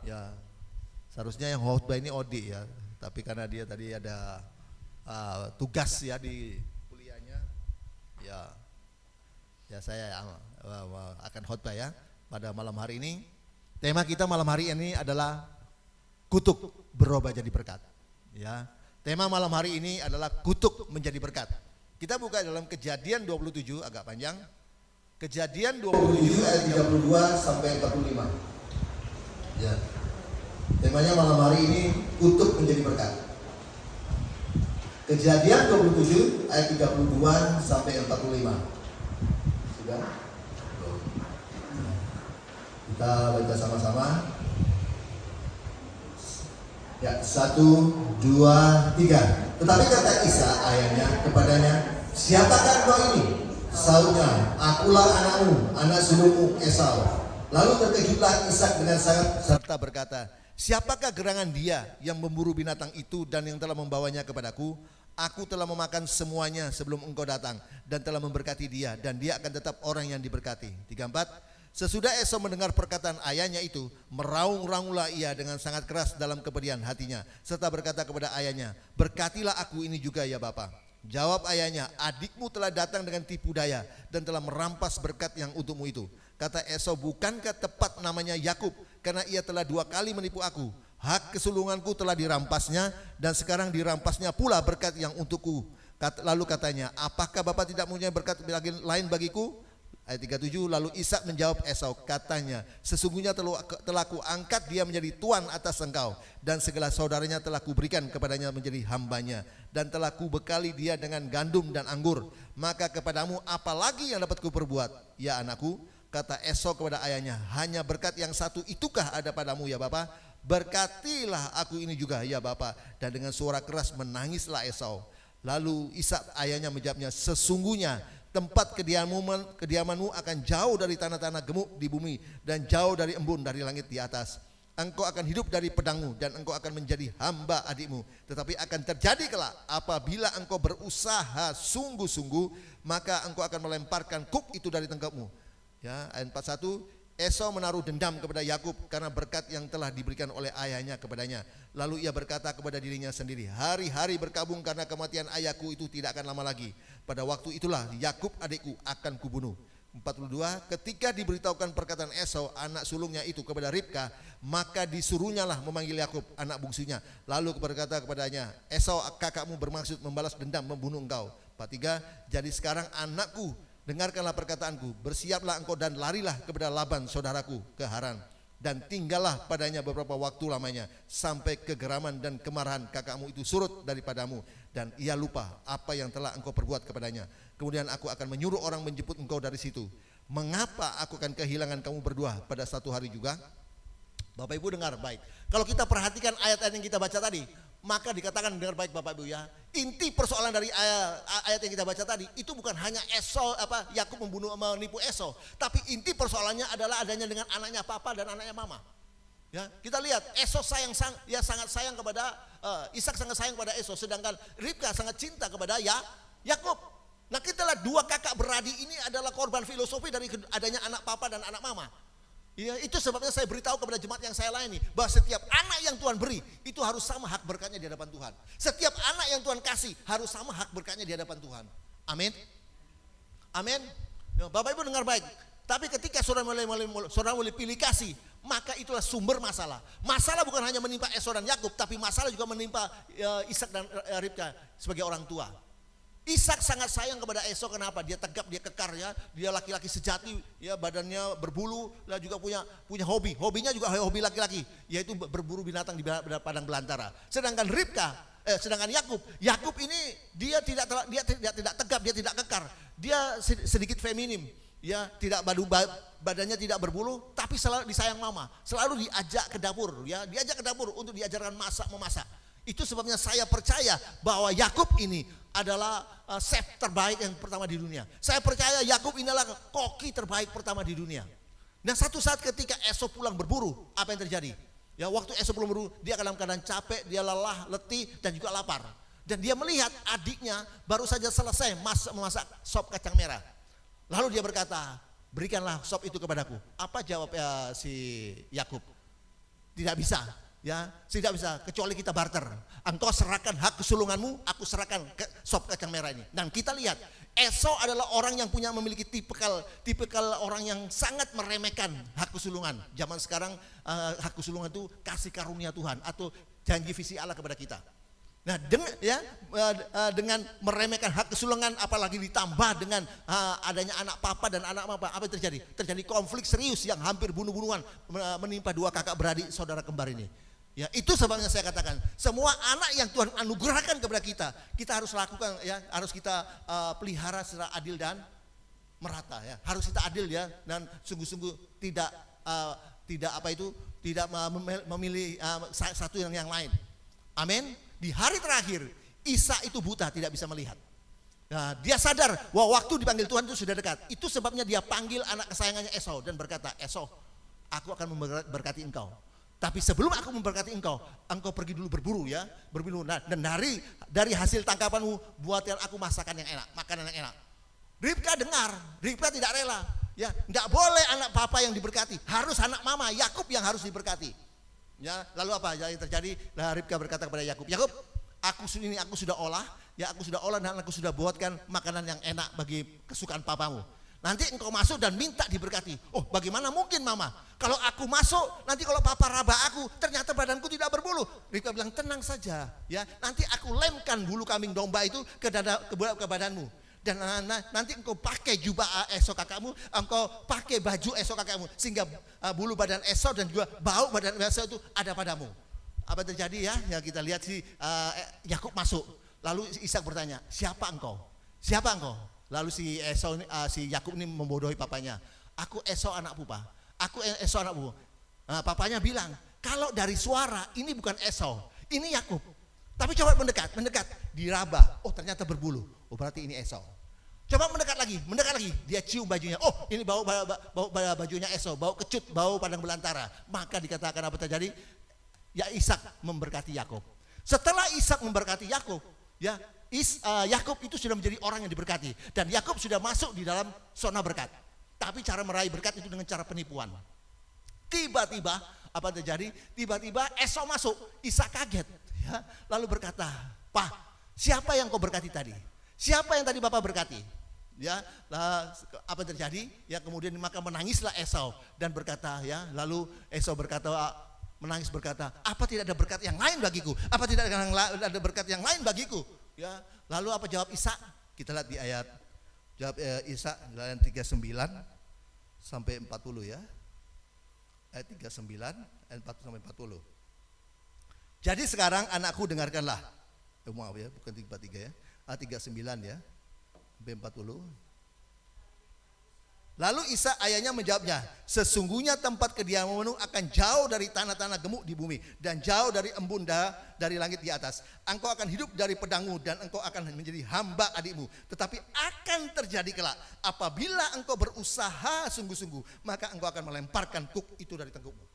B: Ya, seharusnya yang khotbah ini Odi ya, tapi karena dia tadi ada tugas ya di kuliahnya, ya saya akan khotbah ya pada malam hari ini. Tema kita malam hari ini adalah kutuk berubah jadi berkat. Ya, tema malam hari ini adalah kutuk menjadi berkat. Kita buka dalam Kejadian 27, agak panjang. Kejadian 27 ayat 32 sampai 45. Ya. Temanya malam hari ini kutuk menjadi berkat. Kejadian 27 ayat 32 sampai 45. Sudah? Kita baca sama-sama. Ya, 1, 2, 3. Tetapi kata Isa ayahnya kepadanya, "Siapakah engkau ini?" Sautnya, "Akulah anakmu, anak sulungmu Esau." Lalu terkejutlah Ishak dengan sangat serta berkata, "Siapakah gerangan dia yang memburu binatang itu dan yang telah membawanya kepadaku? Aku telah memakan semuanya sebelum engkau datang dan telah memberkati dia, dan dia akan tetap orang yang diberkati." 34. Sesudah Esau mendengar perkataan ayahnya itu, meraung-raunglah ia dengan sangat keras dalam kepedihan hatinya, serta berkata kepada ayahnya, "Berkatilah aku ini juga ya Bapa." Jawab ayahnya, "Adikmu telah datang dengan tipu daya dan telah merampas berkat yang untukmu itu." Kata Esau, "Bukankah tepat namanya Yakub? Karena ia telah 2 kali menipu aku. Hak kesulunganku telah dirampasnya, dan sekarang dirampasnya pula berkat yang untukku." Lalu katanya, "Apakah Bapak tidak punya berkat lain bagiku?" Ayat 37, lalu Ishak menjawab Esau, katanya, "Sesungguhnya telah kuangkat dia menjadi tuan atas engkau, dan segala saudaranya telah kuberikan kepadanya menjadi hambanya, dan telah kubekali dia dengan gandum dan anggur. Maka kepadamu apa lagi yang dapat kuperbuat, ya anakku?" Kata Esau kepada ayahnya, "Hanya berkat yang satu itukah ada padamu ya Bapa? Berkatilah aku ini juga ya Bapa." Dan dengan suara keras menangislah Esau. Lalu Ishak ayahnya menjawabnya, "Sesungguhnya tempat kediamanmu akan jauh dari tanah-tanah gemuk di bumi, dan jauh dari embun dari langit di atas. Engkau akan hidup dari pedangmu, dan engkau akan menjadi hamba adikmu. Tetapi akan terjadi kelak, apabila engkau berusaha sungguh-sungguh, maka engkau akan melemparkan kuk itu dari tengkukmu." Ya, ayat 41, Esau menaruh dendam kepada Yakub karena berkat yang telah diberikan oleh ayahnya kepadanya. Lalu ia berkata kepada dirinya sendiri, "Hari-hari berkabung karena kematian ayahku itu tidak akan lama lagi. Pada waktu itulah Yakub adikku akan kubunuh." 42, ketika diberitahukan perkataan Esau anak sulungnya itu kepada Ribka, maka disuruhnyalah memanggil Yakub anak bungsunya. Lalu berkata kepadanya, "Esau kakakmu bermaksud membalas dendam membunuh engkau." 43, jadi sekarang anakku, dengarkanlah perkataanku, bersiaplah engkau dan larilah kepada Laban saudaraku ke Haran, dan tinggallah padanya beberapa waktu lamanya, sampai kegeraman dan kemarahan kakakmu itu surut daripadamu, dan ia lupa apa yang telah engkau perbuat kepadanya. Kemudian aku akan menyuruh orang menjemput engkau dari situ. Mengapa aku akan kehilangan kamu berdua pada satu hari juga?" Bapak Ibu dengar baik. Kalau kita perhatikan ayat-ayat yang kita baca tadi, maka dikatakan dengar baik Bapak Ibu ya. Inti persoalan dari ayat yang kita baca tadi itu bukan hanya Yakub menipu Esau, tapi inti persoalannya adalah adanya dengan anaknya papa dan anaknya mama.
C: Ya, kita lihat Esau sangat sayang kepada Ishak, sangat sayang kepada Esau, sedangkan Ribka sangat cinta kepada Yakub. Nah, kita lihat dua kakak beradik ini adalah korban filosofi dari adanya anak papa dan anak mama. Ya, itu sebabnya saya beritahu kepada jemaat yang saya layani bahwa setiap anak yang Tuhan beri itu harus sama hak berkatnya di hadapan Tuhan. Setiap anak yang Tuhan kasih harus sama hak berkatnya di hadapan Tuhan. Amin. Amin. Bapak Ibu dengar baik. Tapi ketika saudara mulai pilih kasih, maka itulah sumber masalah. Masalah bukan hanya menimpa Esau dan Yakub, tapi masalah juga menimpa Ishak dan Ribka sebagai orang tua. Ishak sangat sayang kepada Esau, kenapa? Dia tegap, dia kekar ya, dia laki-laki sejati, ya badannya berbulu, dan juga punya hobi. Hobinya juga hobi laki-laki, yaitu berburu binatang di padang belantara. Sedangkan Yakub ini dia tidak tegap, dia tidak kekar, dia sedikit feminim. Ya, tidak badannya tidak berbulu, tapi selalu disayang mama, selalu diajak ke dapur, ya, diajak ke dapur untuk diajarkan memasak. Itu sebabnya saya percaya bahwa Yakub ini adalah chef terbaik yang pertama di dunia. Saya percaya Yakub ini adalah koki terbaik pertama di dunia. Nah, satu saat ketika Esau pulang berburu, apa yang terjadi? Ya, waktu Esau pulang berburu, dia dalam keadaan capek, dia lelah, letih, dan juga lapar. Dan dia melihat adiknya baru saja selesai memasak sop kacang merah. Lalu dia berkata, berikanlah sop itu kepadaku. Apa jawab si Yakub? Tidak bisa, ya, tidak bisa kecuali kita barter. Engkau serahkan hak kesulunganmu, aku serahkan sop kacang merah ini. Dan kita lihat, Esau adalah orang yang memiliki tipikal orang yang sangat meremehkan hak kesulungan. Zaman sekarang hak kesulungan itu kasih karunia Tuhan atau janji visi Allah kepada kita. Nah, dengan meremehkan hak kesulungan, apalagi ditambah dengan adanya anak papa dan anak mama, apa yang terjadi? Terjadi konflik serius yang hampir bunuh-bunuhan menimpa dua kakak beradik saudara kembar ini. Ya, itu sebabnya saya katakan, semua anak yang Tuhan anugerahkan kepada kita harus lakukan, ya, harus kita pelihara secara adil dan merata, ya. Harus kita adil, ya, dan sungguh-sungguh tidak memilih satu yang lain. Amin. Di hari terakhir, Ishak itu buta, tidak bisa melihat. Nah, dia sadar bahwa waktu dipanggil Tuhan itu sudah dekat. Itu sebabnya dia panggil anak kesayangannya Esau dan berkata, Esau, aku akan memberkati engkau. Tapi sebelum aku memberkati engkau pergi dulu berburu, ya, berburu. Nah, dan dari hasil tangkapanmu buatkan aku masakan yang enak, makanan yang enak. Ribka dengar, Ribka tidak rela. Ya, enggak boleh anak papa yang diberkati, harus anak mama Yakub yang harus diberkati. Ya, lalu apa yang terjadi? Nah, Ribka berkata kepada Yakub, aku sudah olah, ya, aku sudah olah dan aku sudah buatkan makanan yang enak bagi kesukaan papamu. Nanti engkau masuk dan minta diberkati. Oh, bagaimana mungkin mama? Kalau aku masuk, nanti kalau papa raba aku, ternyata badanku tidak berbulu. Ribka bilang, tenang saja, ya, nanti aku lemkan bulu kambing domba itu ke badanmu. Dan nanti engkau pakai jubah Esau kakakmu, engkau pakai baju Esau kakakmu, sehingga bulu badan Esau dan juga bau badan Esau itu ada padamu. Apa terjadi, ya? Ya, kita lihat Yakub masuk. Lalu Ishak bertanya, siapa engkau? Siapa engkau? Lalu si Yakub ini membodohi papanya. Aku Esau anakmu, Pak. Aku Esau anakmu. Nah, papanya bilang, kalau dari suara ini bukan Esau, ini Yakub. Tapi coba mendekat, diraba. Oh, ternyata berbulu. Oh, berarti ini Esau. Coba mendekat lagi. Dia cium bajunya. Oh, ini bau bajunya Esau, bau kecut, bau padang belantara. Maka dikatakan apa terjadi? Ya, Ishak memberkati Yakub. Setelah Ishak memberkati Yakub, ya, Yakub itu sudah menjadi orang yang diberkati dan Yakub sudah masuk di dalam zona berkat. Tapi cara meraih berkat itu dengan cara penipuan. Tiba-tiba apa terjadi? Tiba-tiba Esau masuk, Ishak kaget, ya, lalu berkata, "Pak, siapa yang kau berkati tadi? Siapa yang tadi Bapak berkati?" Ya, apa terjadi? Ya, kemudian maka menangislah Esau dan berkata, ya, lalu Esau menangis berkata, "Apa tidak ada berkat yang lain bagiku? Apa tidak ada berkat yang lain bagiku?" Ya, lalu apa jawab Ishak? Kita lihat di ayat jawab Ishak ayat 39 sampai 40, ya. Ayat 39 ayat 40 sampai 40. Jadi sekarang anakku dengarkanlah. Maaf, ya, bukan 33, ya. Ayat 39, ya. Sampai 40. Lalu Ishak ayahnya menjawabnya, sesungguhnya tempat kediamanmu akan jauh dari tanah-tanah gemuk di bumi dan jauh dari embun dari langit di atas. Engkau akan hidup dari pedangmu dan engkau akan menjadi hamba adikmu. Tetapi akan terjadi kelak apabila engkau berusaha sungguh-sungguh, maka engkau akan melemparkan kuk itu dari tengkukmu.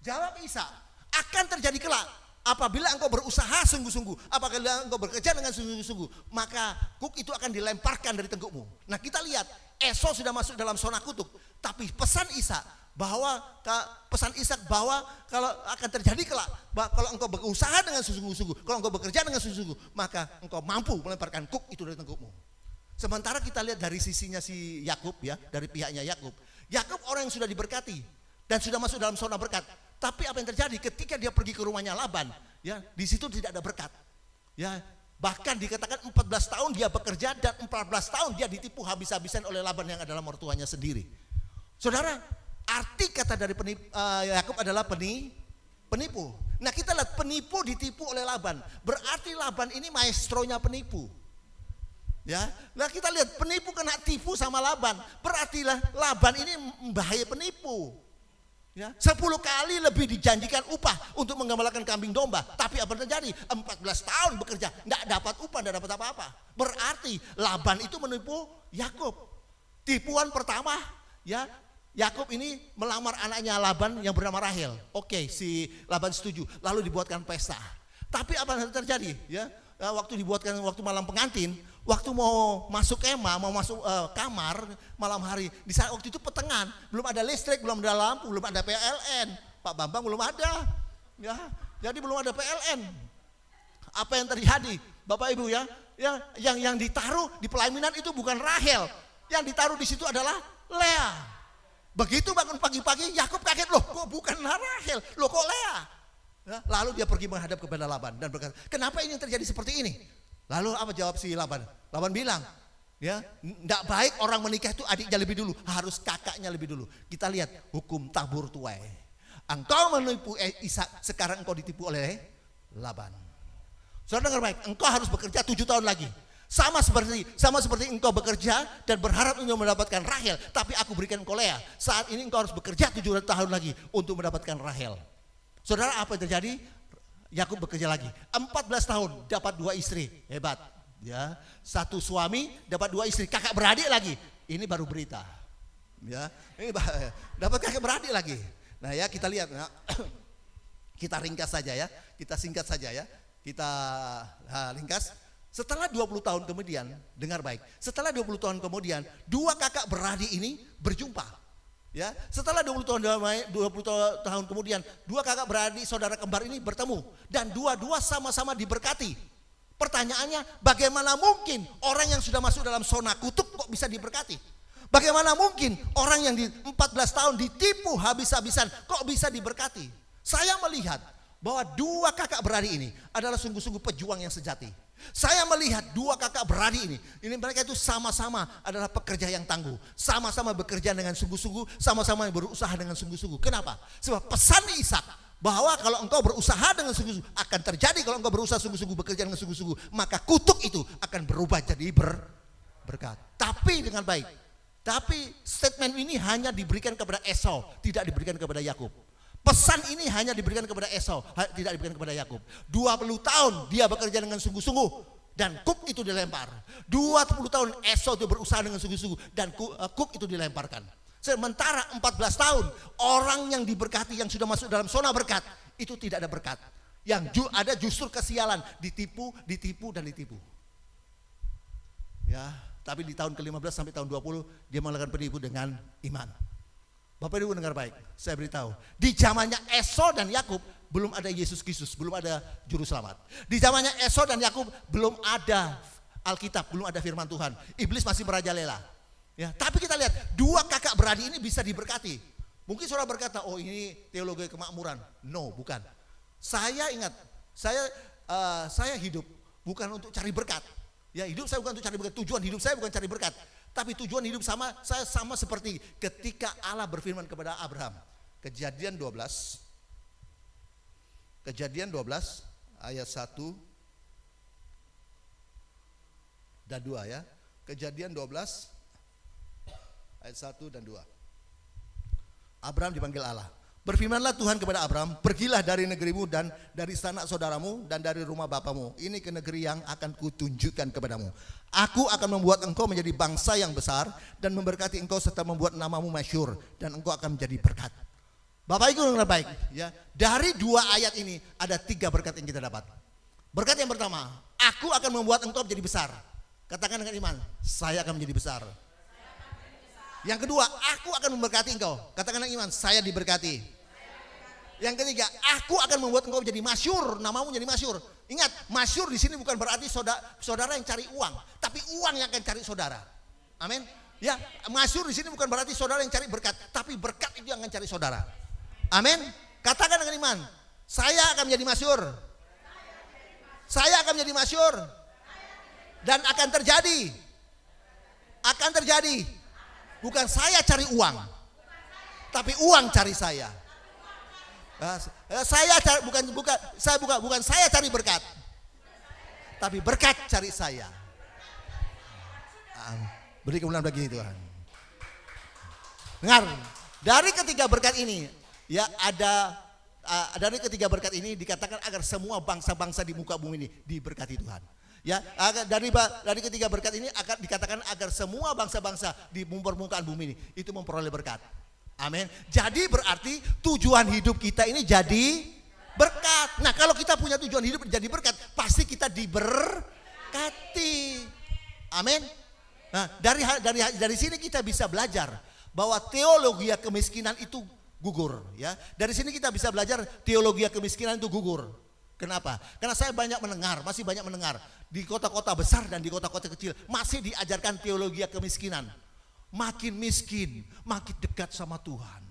C: Jawab Ishak, akan terjadi kelak. Apabila engkau berusaha sungguh-sungguh, apabila engkau bekerja dengan sungguh-sungguh, maka kuk itu akan dilemparkan dari tengkukmu. Nah kita lihat, Esau sudah masuk dalam zona kutuk, tapi pesan Ishak bahwa kalau akan terjadi kelak, kalau engkau berusaha dengan sungguh-sungguh, kalau engkau bekerja dengan sungguh-sungguh, maka engkau mampu melemparkan kuk itu dari tengkukmu. Sementara kita lihat dari sisinya si Yakub, ya, dari pihaknya Yakub. Yakub orang yang sudah diberkati dan sudah masuk dalam zona berkat. Tapi apa yang terjadi ketika dia pergi ke rumahnya Laban, ya, di situ tidak ada berkat. Ya, bahkan dikatakan 14 tahun dia bekerja dan 14 tahun dia ditipu habis-habisan oleh Laban yang adalah mertuanya sendiri. Saudara, arti kata dari Yakub adalah penipu. Nah, kita lihat penipu ditipu oleh Laban. Berarti Laban ini maestronya penipu. Ya, nah kita lihat penipu kena tipu sama Laban. Berarti Laban ini bahaya penipu. Ya, 10 kali lebih dijanjikan upah untuk menggembalakan kambing domba, tapi apa yang terjadi? 14 tahun bekerja, enggak dapat upah, enggak dapat apa-apa. Berarti Laban itu menipu Yakub. Tipuan pertama, ya, Yakub ini melamar anaknya Laban yang bernama Rahel. Oke, si Laban setuju, lalu dibuatkan pesta. Tapi apa yang terjadi? Ya, waktu waktu malam pengantin, waktu mau masuk kemah, mau masuk kamar malam hari, di saat waktu itu petengan, belum ada listrik, belum ada lampu, belum ada PLN, Pak Bambang belum ada, ya, jadi belum ada PLN. Apa yang terjadi, Bapak Ibu, ya, yang ditaruh di pelaminan itu bukan Rahel, yang ditaruh di situ adalah Lea. Begitu bangun pagi-pagi, Yakub kaget, loh, kok bukan Rahel, loh kok Lea? Ya, lalu dia pergi menghadap kepada Laban dan berkata, kenapa ini terjadi seperti ini? Lalu apa jawab si Laban? Laban bilang, ya, enggak baik orang menikah itu adiknya lebih dulu, harus kakaknya lebih dulu. Kita lihat hukum tabur tuai. Engkau menipu Ishak, sekarang engkau ditipu oleh Laban. Saudara dengar baik, engkau harus bekerja 7 tahun lagi. Sama seperti engkau bekerja dan berharap untuk mendapatkan Rahel, tapi aku berikan engkau Lea. Saat ini engkau harus bekerja 7 tahun lagi untuk mendapatkan Rahel. Saudara, apa yang terjadi? Yakub bekerja lagi 14 tahun dapat 2 istri, hebat, ya, 1 suami dapat 2 istri, kakak beradik lagi. Ini baru berita, ya, ini dapat kakak beradik lagi. Nah, ya, kita lihat, ya. Kita ringkas saja, ya, kita singkat saja, ya, kita ringkas. Setelah 20 tahun kemudian, dengar baik, setelah 20 tahun kemudian 2 kakak beradik ini berjumpa. Ya, setelah 20 tahun kemudian 2 kakak beradik saudara kembar ini bertemu dan dua-dua sama-sama diberkati. Pertanyaannya, bagaimana mungkin orang yang sudah masuk dalam zona kutuk kok bisa diberkati? Bagaimana mungkin orang yang di 14 tahun ditipu habis-habisan kok bisa diberkati? Saya melihat bahwa 2 kakak beradik ini adalah sungguh-sungguh pejuang yang sejati. Saya melihat 2 kakak beradik ini mereka itu sama-sama adalah pekerja yang tangguh, sama-sama bekerja dengan sungguh-sungguh, sama-sama berusaha dengan sungguh-sungguh. Kenapa? Sebab pesan Ishak bahwa kalau engkau berusaha dengan sungguh-sungguh akan terjadi, kalau engkau berusaha sungguh-sungguh, bekerja dengan sungguh-sungguh, maka kutuk itu akan berubah jadi berkat. Tapi dengan baik. Tapi statement ini hanya diberikan kepada Esau, tidak diberikan kepada Yakub. Pesan ini hanya diberikan kepada Esau, tidak diberikan kepada Yakub. 20 tahun dia bekerja dengan sungguh-sungguh dan kuk itu dilempar. 20 tahun Esau itu berusaha dengan sungguh-sungguh dan kuk itu dilemparkan. Sementara 14 tahun orang yang diberkati, yang sudah masuk dalam zona berkat, itu tidak ada berkat. Yang ada justru kesialan, ditipu dan ditipu. Ya, tapi di tahun ke-15 sampai tahun 20 dia melakukan penipu dengan iman. Bapak Ibu dengar baik, saya beritahu, di zamannya Esau dan Yakub belum ada Yesus Kristus, belum ada juru selamat. Di zamannya Esau dan Yakub belum ada Alkitab, belum ada firman Tuhan. Iblis masih merajalela. Ya, tapi kita lihat 2 kakak beradik ini bisa diberkati. Mungkin saudara berkata, oh ini teologi kemakmuran. No, bukan. Saya ingat, saya hidup bukan untuk cari berkat. Ya, hidup saya bukan untuk cari berkat. Tujuan hidup saya bukan cari berkat. Tapi tujuan hidup saya sama seperti ketika Allah berfirman kepada Abraham. Kejadian 12 ayat 1 dan 2, ya. Kejadian 12 ayat 1 dan 2. Abraham dipanggil Allah. Berfirmanlah Tuhan kepada Abraham, pergilah dari negerimu dan dari sanak saudaramu dan dari rumah bapamu. Ini ke negeri yang akan kutunjukkan kepadamu. Aku akan membuat engkau menjadi bangsa yang besar dan memberkati engkau serta membuat namamu masyhur dan engkau akan menjadi berkat. Bapak Ibu yang baik, ya. Dari 2 ayat ini ada 3 berkat yang kita dapat. Berkat yang pertama, aku akan membuat engkau menjadi besar. Katakan dengan iman, saya akan menjadi besar. Yang kedua, aku akan memberkati engkau. Katakan dengan iman, saya diberkati. Yang ketiga, aku akan membuat engkau menjadi masyhur, namamu menjadi masyhur. Ingat, masyhur di sini bukan berarti saudara yang cari uang, tapi uang yang akan cari saudara. Amin. Ya, masyhur di sini bukan berarti saudara yang cari berkat, tapi berkat itu yang akan cari saudara. Amin. Katakan dengan iman, saya akan menjadi masyhur. Saya akan menjadi masyhur. Dan akan terjadi. Akan terjadi. Bukan saya cari uang, tapi uang cari saya. Saya cari, bukan saya cari berkat, tapi berkat cari saya. Beri kemuliaan bagi Tuhan. Dengar, dari ketiga berkat ini, ya dari ketiga berkat ini dikatakan agar semua bangsa-bangsa di muka bumi ini diberkati Tuhan. Ya, dari ketiga berkat ini akan dikatakan agar semua bangsa-bangsa di permukaan bumi ini itu memperoleh berkat. Amin. Jadi berarti tujuan hidup kita ini jadi berkat. Nah, kalau kita punya tujuan hidup jadi berkat, pasti kita diberkati. Amin. Nah, dari sini kita bisa belajar bahwa teologi kemiskinan itu gugur, ya. Dari sini kita bisa belajar teologi kemiskinan itu gugur. Kenapa? Karena saya masih banyak mendengar di kota-kota besar dan di kota-kota kecil masih diajarkan teologi kemiskinan. Makin miskin, makin dekat sama Tuhan.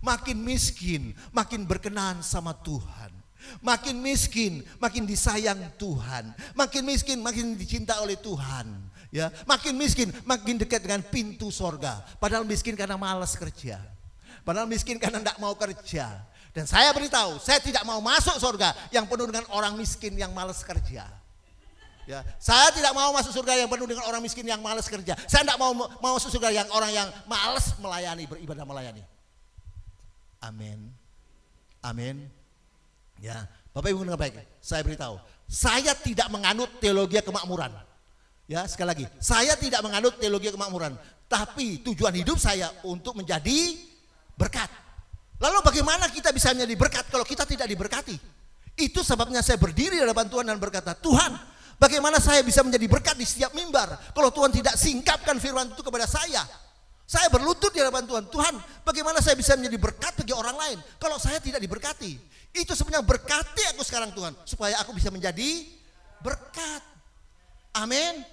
C: Makin miskin, makin berkenan sama Tuhan. Makin miskin, makin disayang Tuhan. Makin miskin, makin dicinta oleh Tuhan. Ya, makin miskin, makin dekat dengan pintu sorga. Padahal miskin karena malas kerja. Padahal miskin karena tidak mau kerja. Dan saya beritahu, saya tidak mau masuk surga yang penuh dengan orang miskin yang malas kerja. Ya, saya tidak mau masuk surga yang penuh dengan orang miskin yang malas kerja. Saya tidak mau masuk surga yang orang yang malas melayani, beribadah melayani. Amin. Amin. Ya, Bapak Ibu dengan baik, saya beritahu, saya tidak menganut teologi kemakmuran. Ya, sekali lagi, saya tidak menganut teologi kemakmuran, tapi tujuan hidup saya untuk menjadi berkat. Lalu bagaimana kita bisa menjadi berkat kalau kita tidak diberkati? Itu sebabnya saya berdiri di hadapan Tuhan dan berkata, Tuhan, bagaimana saya bisa menjadi berkat di setiap mimbar kalau Tuhan tidak singkapkan firman itu kepada saya? Saya berlutut di hadapan Tuhan, Tuhan, bagaimana saya bisa menjadi berkat bagi orang lain kalau saya tidak diberkati? Itu sebenarnya berkati aku sekarang Tuhan, supaya aku bisa menjadi berkat. Amin.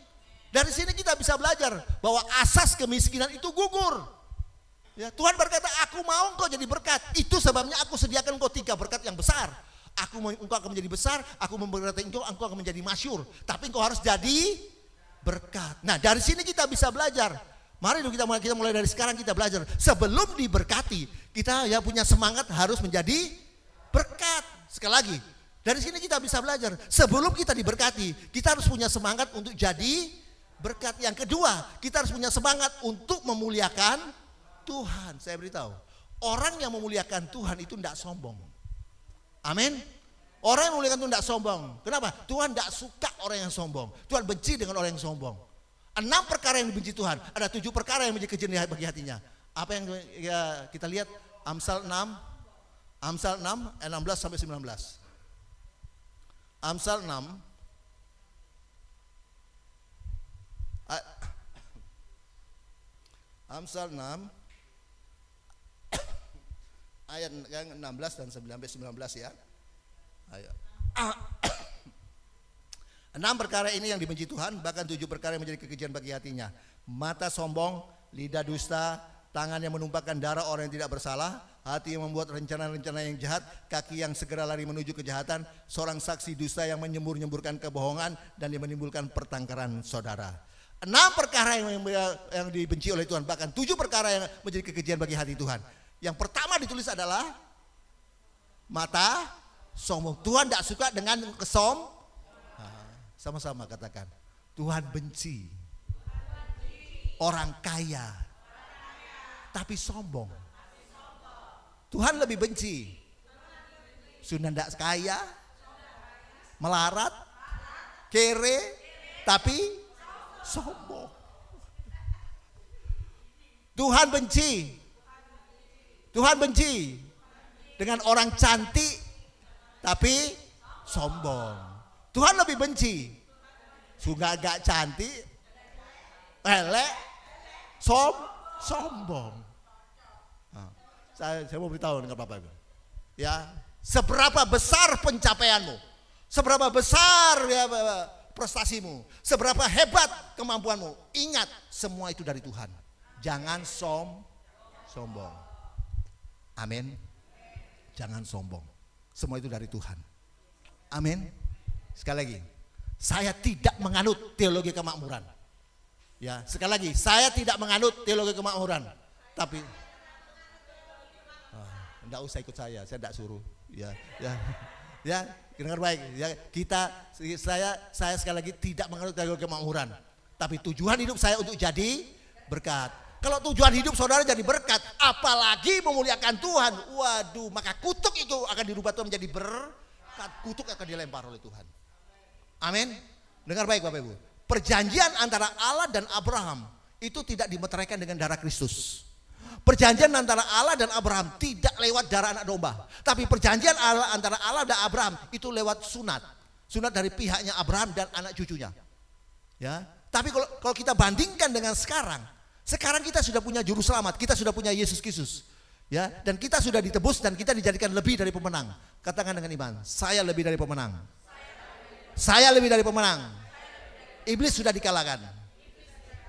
C: Dari sini kita bisa belajar bahwa asas kemiskinan itu gugur. Ya, Tuhan berkata, aku mau engkau jadi berkat. Itu sebabnya aku sediakan engkau 3 berkat yang besar. Engkau akan menjadi besar, aku memberkati engkau akan menjadi masyhur. Tapi engkau harus jadi berkat. Nah, dari sini kita bisa belajar. Mari kita mulai dari sekarang kita belajar. Sebelum diberkati, kita ya punya semangat harus menjadi berkat. Sekali lagi, dari sini kita bisa belajar. Sebelum kita diberkati, kita harus punya semangat untuk jadi berkat. Yang kedua, kita harus punya semangat untuk memuliakan Tuhan. Saya beritahu, orang yang memuliakan Tuhan itu tidak sombong. Amin. Orang yang memuliakan Tuhan tidak sombong. Kenapa? Tuhan tidak suka orang yang sombong. Tuhan benci dengan orang yang sombong. 6 perkara yang dibenci Tuhan, ada 7 perkara yang menjadi kejenuhan bagi hatinya. Apa yang ya, kita lihat Amsal 6 ayat 16 sampai 19. Amsal 6 Amsal 6 ayat yang 16 dan 19 ya. Ayo. 6 perkara ini yang dibenci Tuhan, bahkan 7 perkara yang menjadi kekejian bagi hatinya. Mata sombong, lidah dusta, tangan yang menumpahkan darah orang yang tidak bersalah, hati yang membuat rencana-rencana yang jahat, kaki yang segera lari menuju kejahatan, seorang saksi dusta yang menyembur-nyemburkan kebohongan dan yang menimbulkan pertengkaran saudara. 6 perkara yang dibenci oleh Tuhan, bahkan 7 perkara yang menjadi kekejian bagi hati Tuhan. Yang pertama ditulis adalah mata sombong. Tuhan tidak suka dengan sama-sama katakan, Tuhan benci orang kaya tapi sombong. Tuhan lebih benci sudah tidak kaya, melarat, kere, tapi sombong. Tuhan benci dengan orang cantik tapi sombong. Tuhan lebih benci suka gak cantik, elek, sombong. Nah, saya mau beritahu dengan Bapak Ibu. Ya, seberapa besar pencapaianmu, seberapa besar ya prestasimu, seberapa hebat kemampuanmu, ingat semua itu dari Tuhan. Jangan sombong. Amin. Jangan sombong. Semua itu dari Tuhan. Amin. Sekali lagi, saya tidak menganut teologi kemakmuran. Ya, sekali lagi, saya tidak menganut teologi kemakmuran. Tapi enggak usah ikut saya tidak suruh. Ya, dengar baik. Ya, saya sekali lagi tidak menganut teologi kemakmuran. Tapi tujuan hidup saya untuk jadi berkat. Kalau tujuan hidup saudara jadi berkat, apalagi memuliakan Tuhan, waduh, maka kutuk itu akan dirubah Tuhan menjadi berkat. Kutuk akan dilempar oleh Tuhan. Amin. Dengar baik Bapak Ibu. Perjanjian antara Allah dan Abraham itu tidak dimeteraikan dengan darah Kristus. Perjanjian antara Allah dan Abraham tidak lewat darah anak domba. Tapi perjanjian antara Allah dan Abraham itu lewat sunat. Sunat dari pihaknya Abraham dan anak cucunya. Ya. Tapi kalau kita bandingkan dengan sekarang kita sudah punya juru selamat, kita sudah punya Yesus Kristus. Ya, dan kita sudah ditebus dan kita dijadikan lebih dari pemenang. Katakan dengan iman, saya lebih dari pemenang. Saya lebih dari pemenang. Iblis sudah dikalahkan.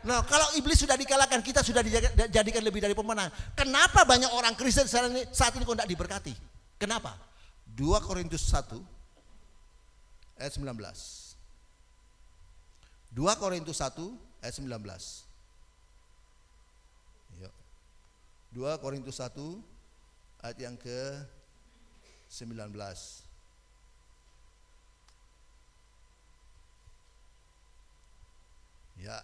C: Nah, kalau iblis sudah dikalahkan, kita sudah dijadikan lebih dari pemenang. Kenapa banyak orang Kristen saat ini kok tidak diberkati? Kenapa? 2 Korintus 1 ayat 19. 2 Korintus 1 ayat 19. 2 Korintus 1 ayat yang ke-19. Ya.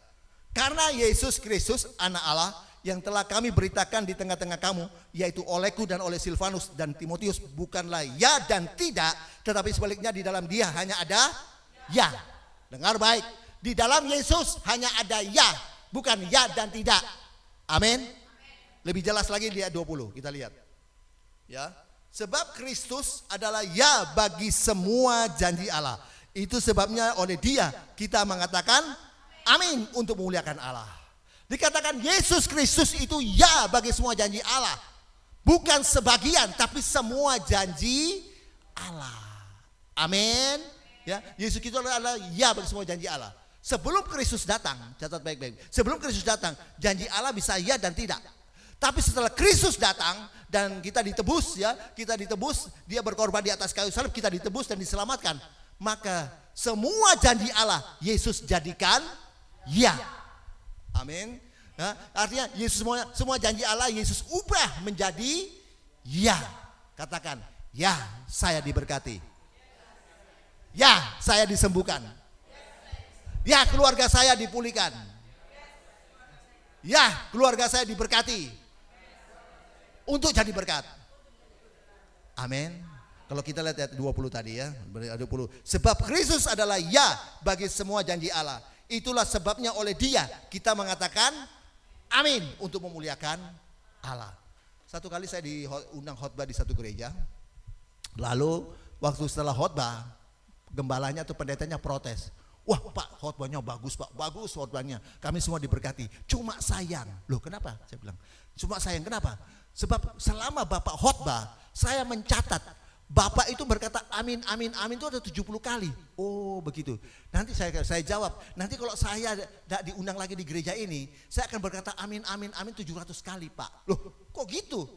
C: Karena Yesus Kristus anak Allah yang telah kami beritakan di tengah-tengah kamu, yaitu olehku dan oleh Silvanus dan Timotius, bukanlah ya dan tidak, tetapi sebaliknya di dalam dia hanya ada ya. Dengar baik, di dalam Yesus hanya ada ya, bukan ya dan tidak. Amin. Lebih jelas lagi di ayat 20, kita lihat. Ya, sebab Kristus adalah ya bagi semua janji Allah. Itu sebabnya oleh Dia kita mengatakan amin untuk memuliakan Allah. Dikatakan Yesus Kristus itu ya bagi semua janji Allah. Bukan sebagian tapi semua janji Allah. Amin. Ya, Yesus Kristus adalah ya bagi semua janji Allah. Sebelum Kristus datang, catat baik-baik. Sebelum Kristus datang, janji Allah bisa ya dan tidak. Tapi setelah Kristus datang dan kita ditebus, ya, kita ditebus, Dia berkorban di atas kayu salib, kita ditebus dan diselamatkan. Maka semua janji Allah Yesus jadikan ya. Amin. Ya, artinya Yesus semua janji Allah Yesus ubah menjadi ya. Katakan, ya saya diberkati. Ya saya disembuhkan. Ya keluarga saya dipulihkan. Ya keluarga saya diberkati. Untuk jadi berkat. Amin. Kalau kita lihat ayat 20 tadi ya, 20. Sebab Kristus adalah ya bagi semua janji Allah. Itulah sebabnya oleh Dia kita mengatakan amin untuk memuliakan Allah. Satu kali saya diundang khotbah di satu gereja. Lalu waktu setelah khotbah, gembalanya atau pendetanya protes. Wah Pak, khotbahnya bagus Pak, bagus khotbahnya. Kami semua diberkati. Cuma sayang. Loh kenapa? Saya bilang, cuma sayang kenapa? Sebab selama Bapak khotbah, saya mencatat Bapak itu berkata amin, amin, amin itu ada 70 kali. Oh begitu. Nanti saya jawab, nanti kalau saya tidak diundang lagi di gereja ini, saya akan berkata amin, amin, amin 700 kali Pak. Loh kok gitu?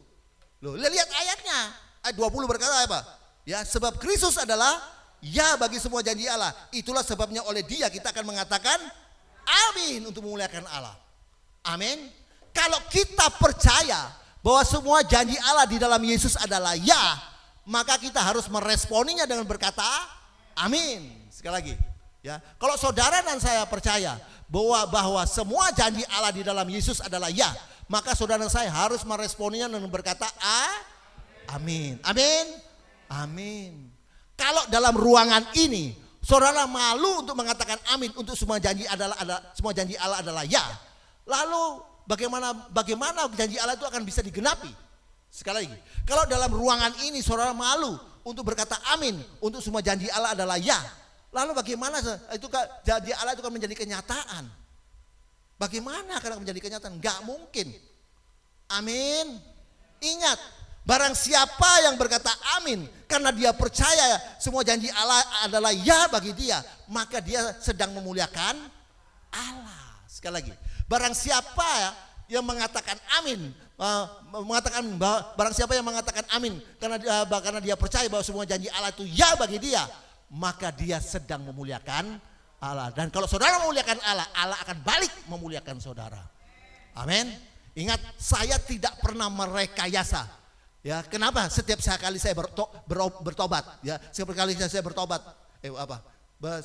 C: Loh lihat ayatnya. Ayat 20 berkata apa? Ya, sebab Kristus adalah ya bagi semua janji Allah. Itulah sebabnya oleh Dia kita akan mengatakan amin untuk memuliakan Allah. Amin. Kalau kita percaya bahwa semua janji Allah di dalam Yesus adalah ya, maka kita harus meresponinya dengan berkata amin. Sekali lagi ya, kalau saudara dan saya percaya bahwa semua janji Allah di dalam Yesus adalah ya, maka saudara dan saya harus meresponinya dengan berkata amin. Amin. Amin. Kalau dalam ruangan ini saudara malu untuk mengatakan amin untuk semua janji semua janji Allah adalah ya, lalu bagaimana janji Allah itu akan bisa digenapi? Sekali lagi, kalau dalam ruangan ini saudara malu untuk berkata amin, untuk semua janji Allah adalah ya, lalu bagaimana itu janji Allah itu kan menjadi kenyataan? Bagaimana akan menjadi kenyataan? Enggak mungkin. Amin. Ingat, barang siapa yang berkata amin karena dia percaya semua janji Allah adalah ya bagi dia, maka dia sedang memuliakan Allah. Sekali lagi, barang siapa yang mengatakan amin, barang siapa yang mengatakan amin karena dia percaya bahwa semua janji Allah itu ya bagi dia, maka dia sedang memuliakan Allah. Dan kalau saudara memuliakan Allah, Allah akan balik memuliakan saudara. Amin. Ingat, saya tidak pernah merekayasa. Ya, kenapa? Setiap kali saya bertobat, ya, setiap kali saya bertobat,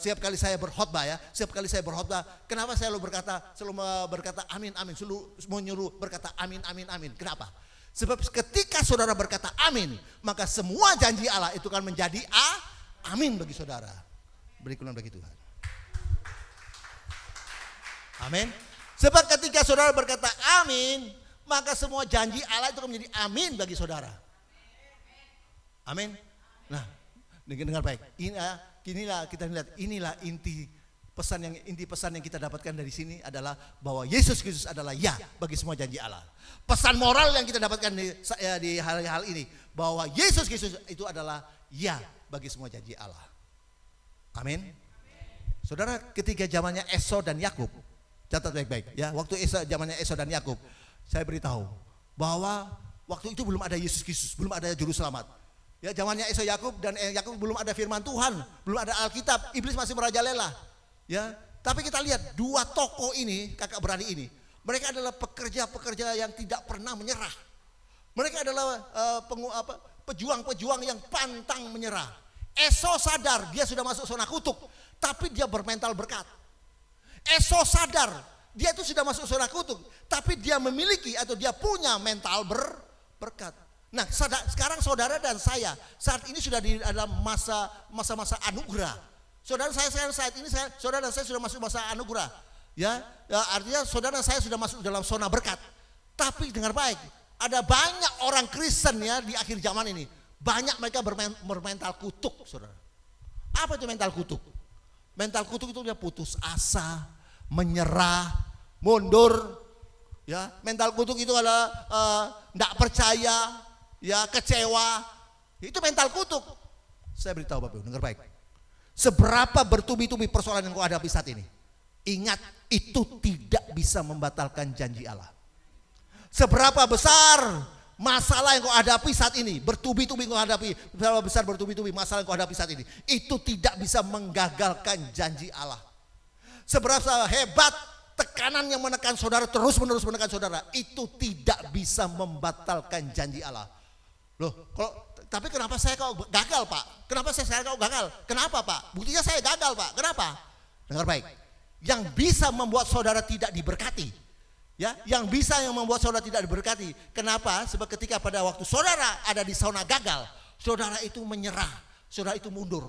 C: setiap kali saya berkhotbah, ya, setiap kali saya berkhotbah, kenapa saya selalu berkata amin amin, selalu menyuruh berkata amin amin amin. Kenapa? Sebab ketika saudara berkata amin, maka semua janji Allah itu kan menjadi amin bagi saudara. Beri kemuliaan bagi Tuhan. Amin. Sebab ketika saudara berkata amin, maka semua janji Allah itu akan menjadi amin bagi saudara. Amin. Nah, dengar baik. Inilah kita lihat, inilah inti pesan yang kita dapatkan dari sini adalah bahwa Yesus Kristus adalah ya bagi semua janji Allah. Pesan moral yang kita dapatkan di hal-hal ini bahwa Yesus Kristus itu adalah ya bagi semua janji Allah. Amin. Saudara, ketika zamannya Esau dan Yakub, catat baik-baik ya, waktu zamannya Esau dan Yakub, saya beritahu bahwa waktu itu belum ada Yesus Kristus, belum ada juru selamat. Ya, zamannya Esau Yakub dan Yakub belum ada firman Tuhan, belum ada Alkitab, iblis masih merajalela. Ya, tapi kita lihat dua tokoh ini, kakak beradik ini, mereka adalah pekerja-pekerja yang tidak pernah menyerah. Mereka adalah pejuang-pejuang yang pantang menyerah. Esau sadar dia sudah masuk zona kutuk, tapi dia bermental berkat. Esau sadar dia itu sudah masuk zona kutuk, tapi dia memiliki atau dia punya mental berkat. Nah, sekarang saudara dan saya saat ini sudah di dalam masa-masa anugerah. Saudara dan saya sudah masuk masa anugerah. Ya, artinya saudara dan saya sudah masuk dalam zona berkat. Tapi dengar baik, ada banyak orang Kristen ya di akhir zaman ini, banyak mereka bermental kutuk, saudara. Apa itu mental kutuk? Mental kutuk itu dia putus asa, menyerah, mundur. Ya, mental kutuk itu adalah tidak percaya, ya, kecewa. Itu mental kutuk. Saya beritahu Bapak Ibu, dengar baik. Seberapa bertubi-tubi persoalan yang kau hadapi saat ini, ingat, itu tidak bisa membatalkan janji Allah. Seberapa besar masalah yang kau hadapi saat ini, bertubi-tubi kau hadapi, seberapa besar bertubi-tubi masalah yang kau hadapi saat ini, itu tidak bisa menggagalkan janji Allah. Seberapa hebat tekanan yang menekan saudara, terus-menerus menekan saudara, itu tidak bisa membatalkan janji Allah. Loh, tapi kenapa saya kok gagal, Pak? Kenapa saya kok gagal? Kenapa, Pak? Buktinya saya gagal, Pak. Kenapa? Dengar baik. Yang bisa membuat saudara tidak diberkati, ya, yang membuat saudara tidak diberkati. Kenapa? Sebab ketika pada waktu saudara ada di zona gagal, saudara itu menyerah, saudara itu mundur.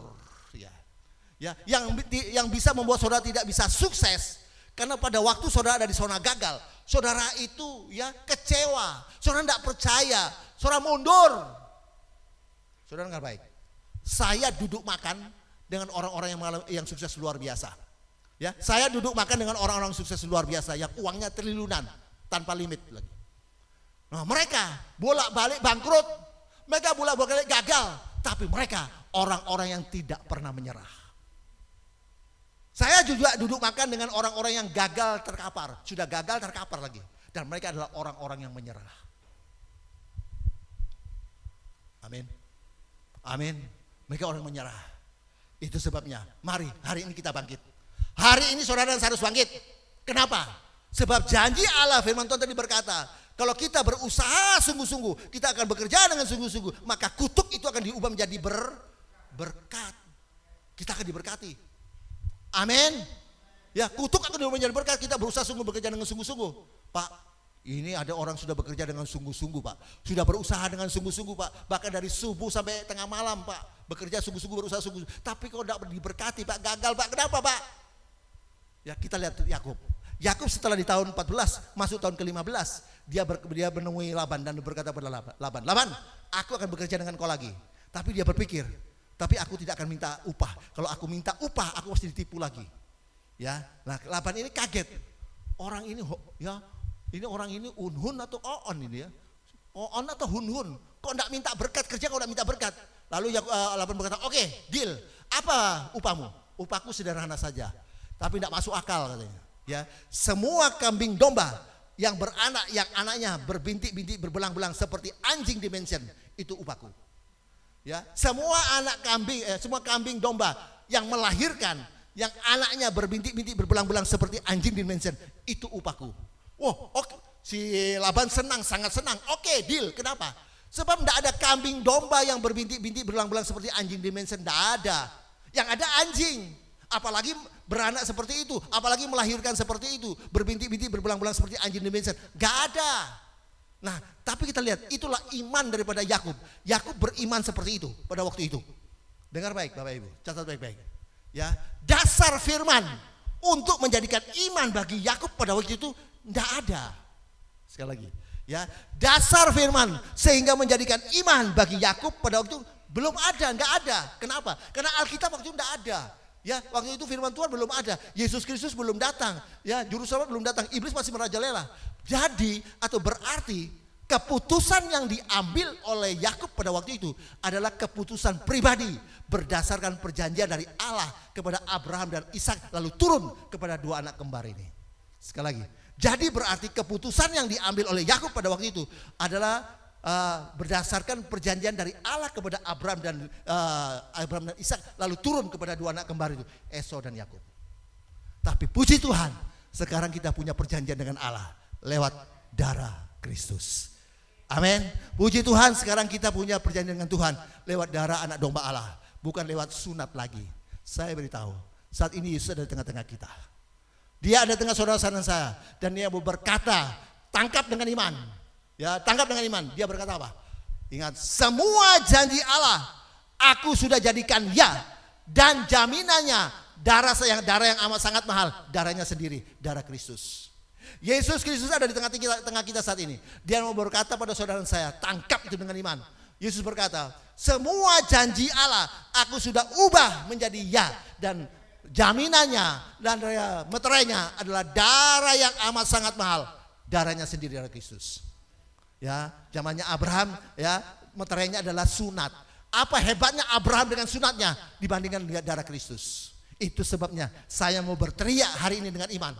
C: Ya, yang bisa membuat saudara tidak bisa sukses, karena pada waktu saudara ada di zona gagal, saudara itu ya kecewa, saudara tidak percaya, saudara mundur. Saudara dengar baik. Saya duduk makan dengan orang-orang yang sukses luar biasa. Ya, saya duduk makan dengan orang-orang sukses luar biasa yang uangnya triliunan tanpa limit lagi. Nah, mereka bolak-balik bangkrut, mereka bolak-balik gagal, tapi mereka orang-orang yang tidak pernah menyerah. Saya juga duduk makan dengan orang-orang yang gagal terkapar, sudah gagal terkapar lagi, dan mereka adalah orang-orang yang menyerah. Amin. Amin. Mereka orang menyerah. Itu sebabnya, mari hari ini kita bangkit. Hari ini saudara dan saya harus bangkit. Kenapa? Sebab janji Allah, firman Tuhan tadi berkata, kalau kita berusaha sungguh-sungguh, kita akan bekerja dengan sungguh-sungguh, maka kutuk itu akan diubah menjadi berkat. Kita akan diberkati. Amin. Ya, kutuk akan diubah menjadi berkat. Kita berusaha sungguh bekerja dengan sungguh-sungguh. Pak, ini ada orang sudah bekerja dengan sungguh-sungguh, Pak. Sudah berusaha dengan sungguh-sungguh, Pak. Bahkan dari subuh sampai tengah malam, Pak. Bekerja sungguh-sungguh, berusaha sungguh-sungguh. Tapi kalau tidak diberkati, Pak, gagal, Pak. Kenapa, Pak? Ya, kita lihat Yakub. Yakub setelah di tahun 14 masuk tahun ke-15, dia menemui Laban dan berkata pada Laban, aku akan bekerja dengan kau lagi. Tapi dia berpikir, tapi aku tidak akan minta upah. Kalau aku minta upah, aku pasti ditipu lagi. Ya, nah Laban ini kaget. Orang ini orang ini unhun atau oon ini ya? Oon atau hunhun? Kok enggak minta berkat kerja, kok enggak minta berkat? Lalu Laban berkata, oke, deal. Apa upahmu? Upahku sederhana saja, tapi enggak masuk akal katanya. Ya, semua kambing domba yang beranak, yang anaknya berbintik-bintik berbelang-belang seperti anjing dimension, itu upahku. Ya, semua kambing domba yang melahirkan, yang anaknya berbintik-bintik berbelang-belang seperti anjing dimension, itu upahku. Oke. Si Laban sangat senang. Oke, deal. Kenapa? Sebab tidak ada kambing domba yang berbintik-bintik berbelang-belang seperti anjing dimension, tidak ada. Yang ada anjing. Apalagi beranak seperti itu, apalagi melahirkan seperti itu, berbintik-bintik berbelang-belang seperti anjing dimension, gak ada. Nah, tapi kita lihat, itulah iman daripada Yakub. Yakub beriman seperti itu pada waktu itu. Dengar baik Bapak Ibu, catat baik-baik. Ya, dasar firman untuk menjadikan iman bagi Yakub pada waktu itu tidak ada. Sekali lagi, ya, dasar firman sehingga menjadikan iman bagi Yakub pada waktu itu belum ada, nggak ada. Kenapa? Karena Alkitab waktu itu tidak ada. Ya, waktu itu firman Tuhan belum ada, Yesus Kristus belum datang, ya, juru selamat belum datang, iblis masih merajalela. Jadi atau berarti keputusan yang diambil oleh Yakub pada waktu itu adalah keputusan pribadi berdasarkan perjanjian dari Allah kepada Abraham dan Ishak lalu turun kepada dua anak kembar ini. Sekali lagi, jadi berarti keputusan yang diambil oleh Yakub pada waktu itu adalah berdasarkan perjanjian dari Allah kepada Abraham dan Ishak lalu turun kepada dua anak kembar itu, Esau dan Yakub. Tapi puji Tuhan, sekarang kita punya perjanjian dengan Allah lewat darah Kristus. Amin. Puji Tuhan, sekarang kita punya perjanjian dengan Tuhan lewat darah anak domba Allah, bukan lewat sunat lagi. Saya beritahu, saat ini Yesus ada di tengah-tengah kita. Dia ada di tengah saudara-saudara saya dan dia berkata, tangkap dengan iman. Ya, tangkap dengan iman. Dia berkata apa? Ingat, semua janji Allah aku sudah jadikan ya, dan jaminannya darah yang amat sangat mahal, darahnya sendiri, darah Kristus. Yesus Kristus ada di tengah kita saat ini. Dia mau berkata pada saudara saya, tangkap itu dengan iman. Yesus berkata, semua janji Allah aku sudah ubah menjadi ya, dan jaminannya dan meterainya adalah darah yang amat sangat mahal, darahnya sendiri, darah Kristus. Ya, zamannya Abraham, ya, meterainya adalah sunat. Apa hebatnya Abraham dengan sunatnya dibandingkan dengan darah Kristus? Itu sebabnya saya mau berteriak hari ini dengan iman.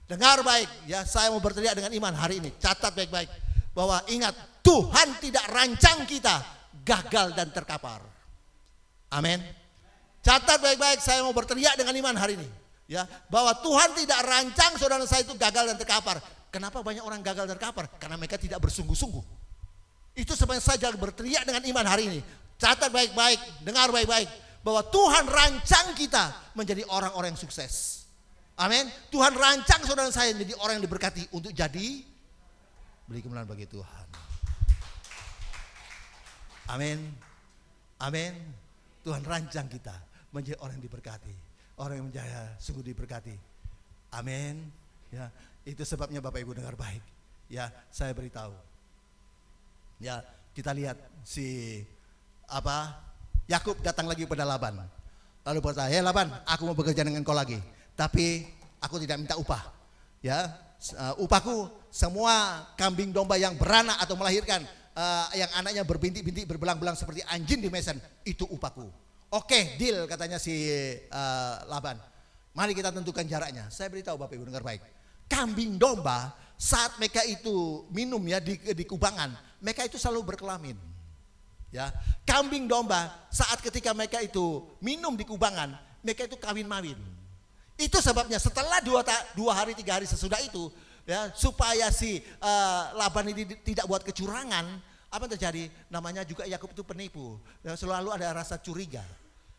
C: Dengar baik, ya, saya mau berteriak dengan iman hari ini. Catat baik-baik bahwa ingat, Tuhan tidak rancang kita gagal dan terkapar. Amin. Catat baik-baik, saya mau berteriak dengan iman hari ini, ya, bahwa Tuhan tidak rancang saudara saya itu gagal dan terkapar. Kenapa banyak orang gagal dan terkapar? Karena mereka tidak bersungguh-sungguh. Itu sebabnya saya berteriak dengan iman hari ini. Catat baik-baik, dengar baik-baik, bahwa Tuhan rancang kita menjadi orang-orang yang sukses. Amin. Tuhan rancang saudara saya menjadi orang yang diberkati untuk jadi beri kemuliaan bagi Tuhan. Amin. Amin. Tuhan rancang kita menjadi orang yang diberkati, orang yang menjadi sungguh diberkati. Amin. Ya, itu sebabnya Bapak Ibu dengar baik. Ya, saya beritahu. Ya, kita lihat si Yakub datang lagi pada Laban. Lalu berkata, "Hei Laban, aku mau bekerja dengan kau lagi, tapi aku tidak minta upah. Ya, upahku semua kambing domba yang beranak atau melahirkan, yang anaknya berbintik-bintik berbelang-belang seperti anjing di mesan, itu upahku." Oke, deal katanya si Laban. Mari kita tentukan jaraknya. Saya beritahu Bapak Ibu dengar baik. Kambing domba saat mereka itu minum ya di kubangan, mereka itu selalu berkelamin. Ya, kambing domba saat ketika mereka itu minum di kubangan, mereka itu kawin-mawin. Itu sebabnya setelah 2 hari 3 hari sesudah itu, ya, supaya si Laban ini tidak buat kecurangan, apa yang terjadi? Namanya juga Yakub itu penipu. Ya, selalu ada rasa curiga.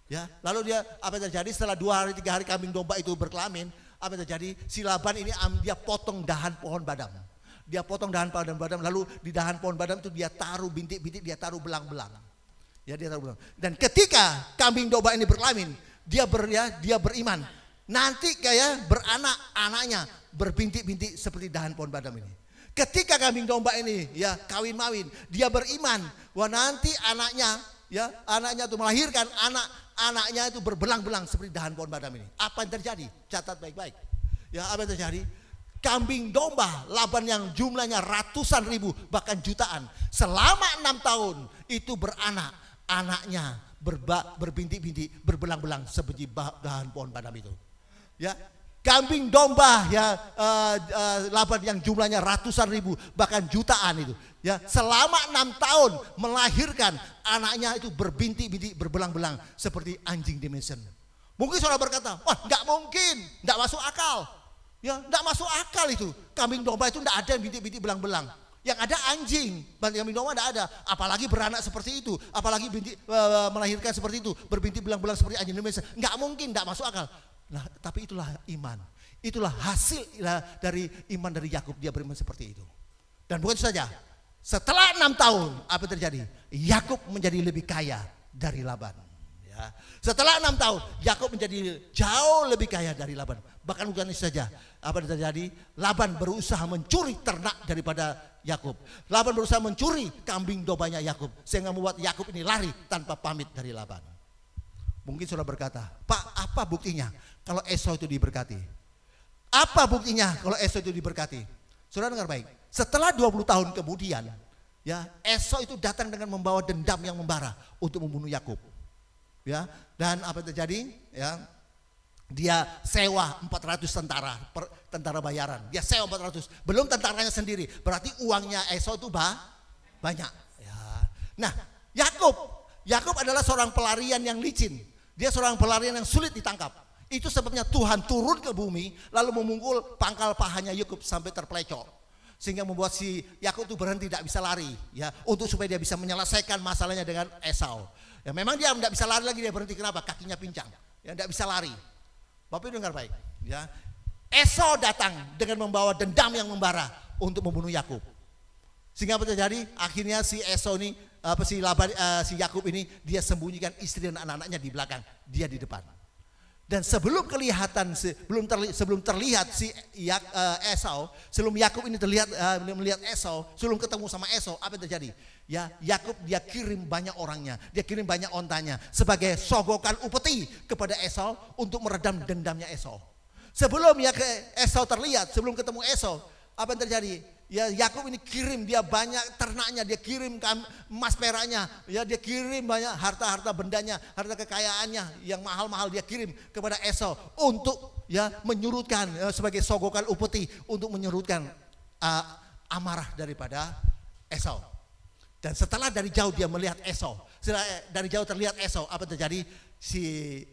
C: Ya, lalu dia apa yang terjadi setelah 2 hari 3 hari kambing domba itu berkelamin? Apa yang terjadi? Si Laban ini dia potong dahan pohon badam. Dia potong dahan pohon badam, lalu di dahan pohon badam itu dia taruh bintik-bintik, dia taruh belang-belang. Ya, dia taruh belang. Dan ketika kambing domba ini berkelamin, dia beriman. nanti kayak beranak, anaknya berbintik-bintik seperti dahan pohon badam ini. Ketika kambing domba ini ya kawin mawin, dia beriman, wah nanti anaknya itu melahirkan anaknya itu berbelang-belang seperti dahan pohon badam ini. Apa yang terjadi? Catat baik-baik. Ya, apa yang terjadi? Kambing domba Laban yang jumlahnya ratusan ribu bahkan jutaan selama 6 tahun itu beranak, anaknya berbintik-bintik, berbelang-belang seperti dahan pohon badam itu. Ya, kambing domba ya Laban yang jumlahnya ratusan ribu bahkan jutaan itu. Ya, selama 6 tahun melahirkan anaknya itu berbintik-bintik, berbelang-belang seperti anjing dimension. Mungkin saudara berkata, wah nggak mungkin, nggak masuk akal. Ya, nggak masuk akal itu. Kambing domba itu nggak ada yang bintik-bintik belang-belang. Yang ada anjing, kambing domba nggak ada. Apalagi beranak seperti itu, apalagi melahirkan seperti itu, berbintik belang-belang seperti anjing dimension. Nggak mungkin, nggak masuk akal. Nah, tapi itulah iman. Itulah hasil dari iman dari Yakub, dia beriman seperti itu. Dan bukan itu saja. Setelah 6 tahun, apa yang terjadi? Yakub menjadi lebih kaya dari Laban. Ya. Setelah 6 tahun, Yakub menjadi jauh lebih kaya dari Laban. Bahkan bukan itu saja. Apa yang terjadi? Laban berusaha mencuri ternak daripada Yakub. Laban berusaha mencuri kambing dombanya Yakub, sehingga membuat Yakub ini lari tanpa pamit dari Laban. Mungkin saudara berkata, Pak, apa buktinya kalau Esau itu diberkati? Apa buktinya kalau Esau itu diberkati? Saudara dengar baik. Setelah 20 tahun kemudian, ya, Esau itu datang dengan membawa dendam yang membara untuk membunuh Yakub. Ya, dan apa yang terjadi? Ya, dia sewa 400 tentara bayaran. Dia sewa 400, belum tentaranya sendiri. Berarti uangnya Esau itu banyak. Ya. Nah, Yakub adalah seorang pelarian yang licin. Dia seorang pelarian yang sulit ditangkap. Itu sebabnya Tuhan turun ke bumi lalu memukul pangkal pahanya Yakub sampai terpelecok. Sehingga membuat si Yakub itu berhenti, tidak bisa lari, ya, untuk supaya dia bisa menyelesaikan masalahnya dengan Esau. Ya, memang dia tidak bisa lari lagi, dia berhenti. Kenapa? Kakinya pincang. Ya, tidak bisa lari. Bapak Ibu dengar baik, ya. Esau datang dengan membawa dendam yang membara untuk membunuh Yakub. Sehingga apa terjadi? Akhirnya si Esau ini si Yakub ini dia sembunyikan istri dan anak-anaknya di belakang, dia di depan. Dan sebelum terlihat si Esau, sebelum Yakub ini melihat Esau, sebelum ketemu sama Esau, apa yang terjadi? Ya, Yakub dia kirim banyak orangnya, dia kirim banyak ontanya sebagai sogokan upeti kepada Esau untuk meredam dendamnya Esau. Sebelum Esau terlihat, sebelum ketemu Esau, apa yang terjadi? Ya, Yakub ini kirim dia banyak ternaknya, dia kirim emas peraknya, ya, dia kirim banyak harta bendanya, harta kekayaannya yang mahal-mahal dia kirim kepada Esau untuk ya menyurutkan sebagai sogokan upeti untuk menyurutkan amarah daripada Esau. Dan setelah dari jauh dia melihat Esau, dari jauh terlihat Esau, apa terjadi? Si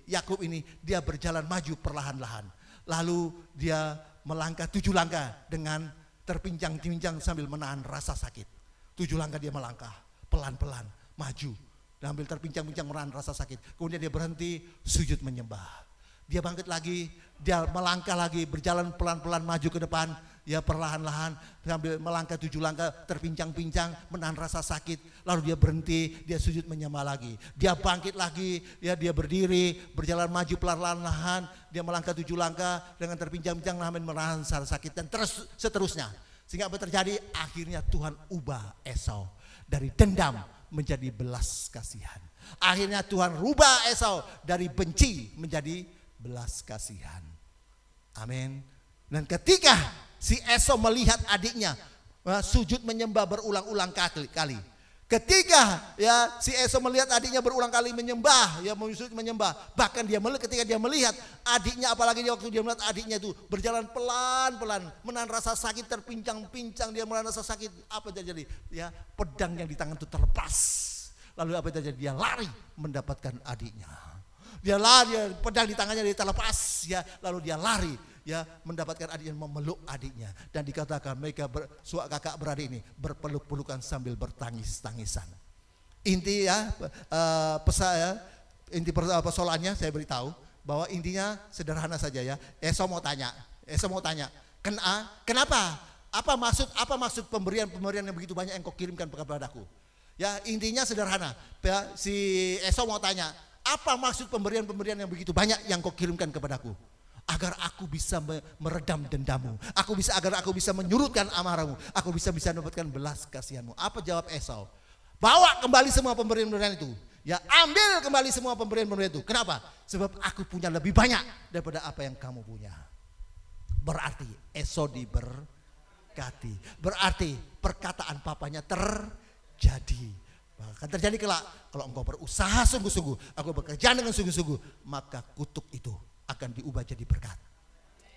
C: Yakub ini dia berjalan maju perlahan-lahan, lalu dia melangkah 7 langkah dengan terpincang-pincang sambil menahan rasa sakit. 7 langkah dia melangkah, pelan-pelan, maju, sambil terpincang-pincang menahan rasa sakit. Kemudian dia berhenti, sujud menyembah. Dia bangkit lagi, dia melangkah lagi, berjalan pelan-pelan maju ke depan, ya perlahan-lahan, sambil melangkah 7 langkah, terpincang-pincang, menahan rasa sakit. Lalu dia berhenti, dia sujud menyembah lagi. Dia bangkit lagi, ya dia berdiri, berjalan maju pelan-pelan, dia melangkah 7 langkah dengan terpincang-pincang, menahan rasa sakit, dan terus seterusnya. Sehingga apa terjadi? Akhirnya Tuhan ubah Esau dari dendam menjadi belas kasihan. Akhirnya Tuhan rubah Esau dari benci menjadi belas kasihan. Amin. Dan ketika si Esau melihat adiknya sujud menyembah berulang-ulang kali. Ketika ya si Esau melihat adiknya berulang kali menyembah, ya sujud menyembah, bahkan ketika dia melihat adiknya, apalagi waktu dia melihat adiknya itu berjalan pelan-pelan, menahan rasa sakit, terpincang-pincang, dia menahan rasa sakit, apa yang terjadi? Ya, pedang yang di tangan itu terlepas. Lalu apa yang terjadi? Dia lari mendapatkan adiknya. Dia lari, pedang di tangannya dia terlepas, ya, lalu dia lari, ya, mendapatkan adiknya, memeluk adiknya, dan dikatakan mereka kakak beradik ini berpeluk-pelukan sambil bertangis-tangisan. Inti ya, inti persoalannya saya beritahu bahwa intinya sederhana saja ya. Esau mau tanya, kenapa? Apa maksud pemberian yang begitu banyak yang kau kirimkan kepadaku? Ya, intinya sederhana. Ya, si Esau mau tanya, apa maksud pemberian yang begitu banyak yang kau kirimkan kepadaku? agar aku bisa meredam dendammu, agar aku bisa menyurutkan amarahmu, aku bisa mendapatkan belas kasihanmu. Apa jawab Esau? Bawa kembali semua pemberian-pemberian itu. Ya, ambil kembali semua pemberian-pemberian itu. Kenapa? Sebab aku punya lebih banyak daripada apa yang kamu punya. Berarti Esau diberkati. Berarti perkataan papanya terjadi. Akan terjadi kalau engkau berusaha sungguh-sungguh, aku bekerja dengan sungguh-sungguh, maka kutuk itu akan diubah jadi berkat.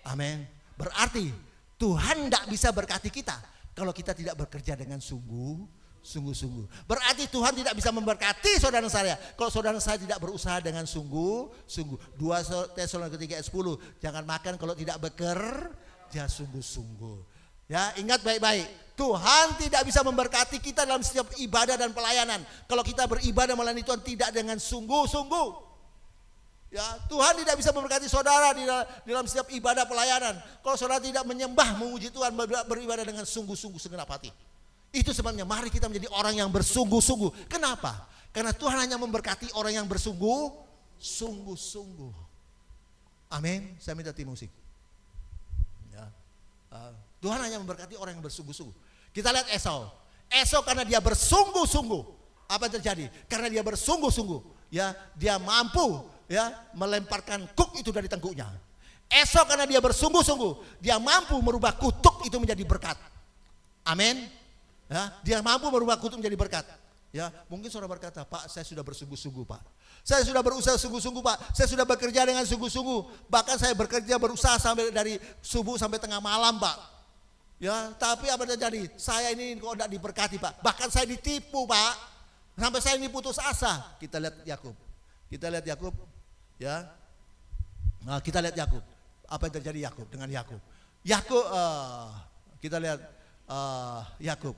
C: Amin. Berarti Tuhan tidak bisa berkati kita kalau kita tidak bekerja dengan sungguh-sungguh. Berarti Tuhan tidak bisa memberkati saudara saya kalau saudara saya tidak berusaha dengan sungguh-sungguh. 2 Tesalonika 3 ayat 10, jangan makan kalau tidak bekerja sungguh-sungguh. Ya, ingat baik-baik. Tuhan tidak bisa memberkati kita dalam setiap ibadah dan pelayanan kalau kita beribadah melayani Tuhan tidak dengan sungguh-sungguh. Ya, Tuhan tidak bisa memberkati saudara di dalam setiap ibadah pelayanan kalau saudara tidak menyembah, memuji Tuhan, beribadah dengan sungguh-sungguh segenap hati. Itu sebabnya mari kita menjadi orang yang bersungguh-sungguh. Kenapa? Karena Tuhan hanya memberkati orang yang bersungguh-sungguh. Amin. Saya minta tim musik. Ya. Tuhan hanya memberkati orang yang bersungguh-sungguh. Kita lihat Esau. Esau karena dia bersungguh-sungguh. Apa yang terjadi? Karena dia bersungguh-sungguh, ya, dia mampu, ya, melemparkan kuk itu dari tengkuknya. Esau karena dia bersungguh-sungguh, dia mampu merubah kutuk itu menjadi berkat. Amin. Ya, dia mampu merubah kutuk menjadi berkat. Ya, mungkin saudara berkata, Pak, saya sudah bersungguh-sungguh, Pak. Saya sudah berusaha sungguh-sungguh, Pak. Saya sudah bekerja dengan sungguh-sungguh. Bahkan saya berusaha sampai dari subuh sampai tengah malam, Pak. Ya, tapi apa yang terjadi? Saya ini kok tidak diberkati, Pak. Bahkan saya ditipu, Pak. Sampai saya ini putus asa. Kita lihat Yakub. Ya. Nah, kita lihat Yakub. Apa yang terjadi dengan Yakub? Kita lihat Yakub.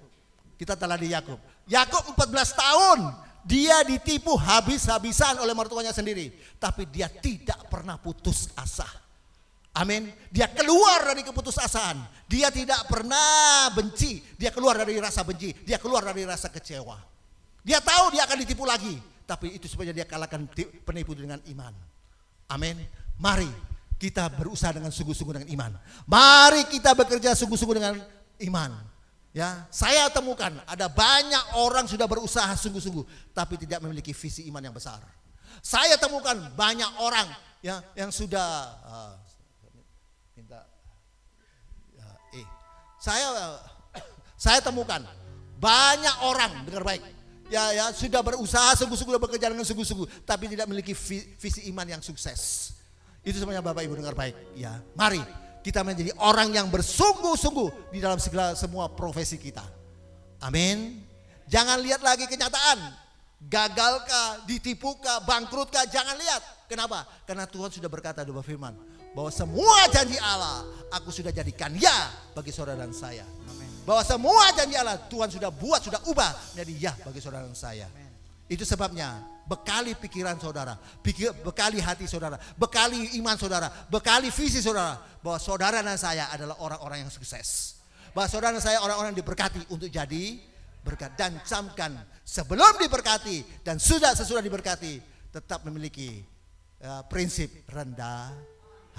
C: Kita telah di Yakub. Yakub 14 tahun dia ditipu habis-habisan oleh mertuanya sendiri, tapi dia tidak pernah putus asa. Amin. Dia keluar dari keputusasaan. Dia tidak pernah benci. Dia keluar dari rasa benci. Dia keluar dari rasa kecewa. Dia tahu dia akan ditipu lagi, tapi itu supaya dia kalahkan penipu dengan iman. Amin. Mari kita berusaha dengan sungguh-sungguh dengan iman. Mari kita bekerja sungguh-sungguh dengan iman. Ya, saya temukan ada banyak orang sudah berusaha sungguh-sungguh tapi tidak memiliki visi iman yang besar. Saya temukan banyak orang yang sudah saya temukan banyak orang, dengar baik, ya sudah berusaha sungguh-sungguh, bekerja dengan sungguh-sungguh tapi tidak memiliki visi iman yang sukses. Itu semuanya Bapak Ibu dengar baik. Ya, mari kita menjadi orang yang bersungguh-sungguh di dalam semua profesi kita. Amin. Jangan lihat lagi kenyataan. Gagalkah, ditipukah, bangkrutkah, jangan lihat. Kenapa? Karena Tuhan sudah berkata dalam firman bahwa semua janji Allah aku sudah jadikan ya bagi saudara dan saya. Amin. Bahwa semua janji Allah Tuhan sudah buat, sudah ubah menjadi ya bagi saudara dan saya. Amin. Itu sebabnya bekali pikiran saudara, bekali hati saudara, bekali iman saudara, bekali visi saudara, bahwa saudara dan saya adalah orang-orang yang sukses. Bahwa saudara dan saya orang-orang yang diberkati untuk jadi berkat. Dan camkan sebelum diberkati dan sesudah diberkati tetap memiliki prinsip rendah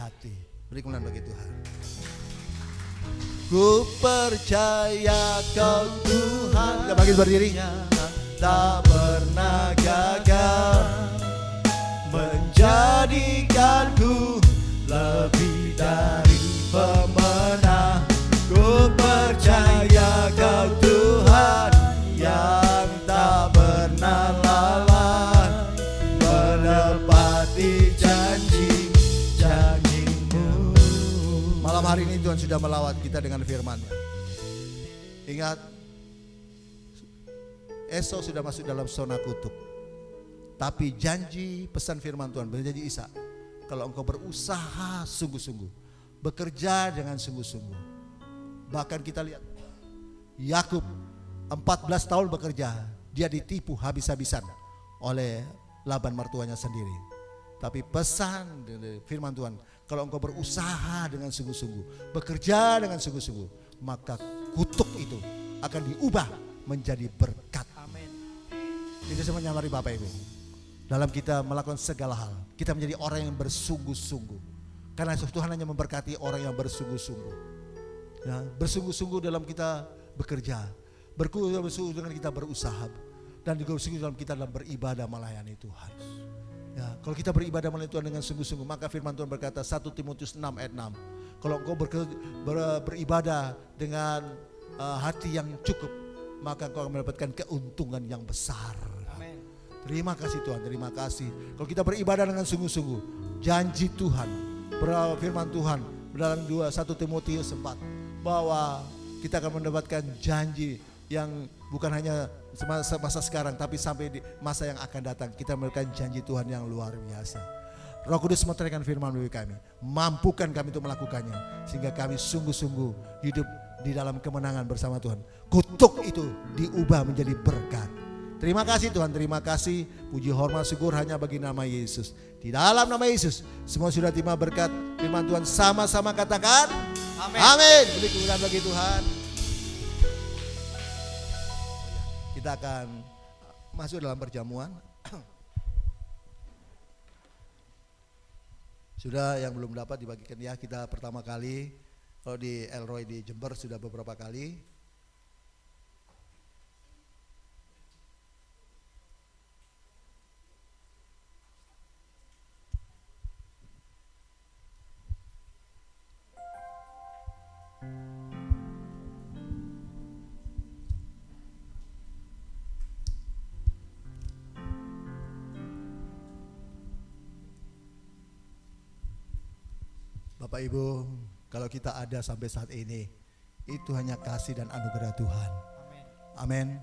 C: hati. Beri kemuliaan bagi Tuhan. Ku percaya Kau Tuhan. Kita bangkit berdiri. Tak pernah gagal menjadikanku lebih dari pemenang. Ku percaya Kau Tuhan yang tak pernah lalai menepati janji-janji-Mu. Malam hari ini Tuhan sudah melawat kita dengan firman-Nya. Ingat, Esau sudah masuk dalam zona kutuk. Tapi janji pesan firman Tuhan berjanji Isa, kalau engkau berusaha sungguh-sungguh, bekerja dengan sungguh-sungguh. Bahkan kita lihat Yakub 14 tahun bekerja, dia ditipu habis-habisan oleh Laban mertuanya sendiri. Tapi pesan firman Tuhan, kalau engkau berusaha dengan sungguh-sungguh, bekerja dengan sungguh-sungguh, maka kutuk itu akan diubah menjadi berkat. Amin. Itu semuanya mari Bapak Ibu. Dalam kita melakukan segala hal, kita menjadi orang yang bersungguh-sungguh. Karena Tuhan hanya memberkati orang yang bersungguh-sungguh. Ya, bersungguh-sungguh dalam kita bekerja, bersungguh dengan kita berusaha, dan juga bersungguh dalam kita dalam beribadah melayani Tuhan. Ya, kalau kita beribadah melayani Tuhan dengan sungguh-sungguh, maka firman Tuhan berkata 1 Timotius 6 ayat 6. Kalau engkau beribadah dengan hati yang cukup, maka engkau akan mendapatkan keuntungan yang besar.
A: Amin.
C: Terima kasih Tuhan, terima kasih. Kalau kita beribadah dengan sungguh-sungguh, janji Tuhan, firman Tuhan dalam 1 Timotius 4 bahwa kita akan mendapatkan janji yang bukan hanya masa sekarang, tapi sampai di masa yang akan datang kita mendapatkan janji Tuhan yang luar biasa. Roh Kudus meteraikan firman bagi kami, mampukan kami untuk melakukannya, sehingga kami sungguh-sungguh hidup di dalam kemenangan bersama Tuhan. Kutuk itu diubah menjadi berkat. Terima kasih Tuhan, terima kasih. Puji hormat syukur hanya bagi nama Yesus. Di dalam nama Yesus semua sudah terima berkat firman Tuhan, sama-sama katakan amin. Amin. Beri kemuliaan bagi Tuhan. Kita akan masuk dalam perjamuan. Sudah yang belum dapat dibagikan ya, kita pertama kali kalau di Elroy di Jember sudah beberapa kali. Bapak Ibu, kalau kita ada sampai saat ini, itu hanya kasih dan anugerah Tuhan. Amin.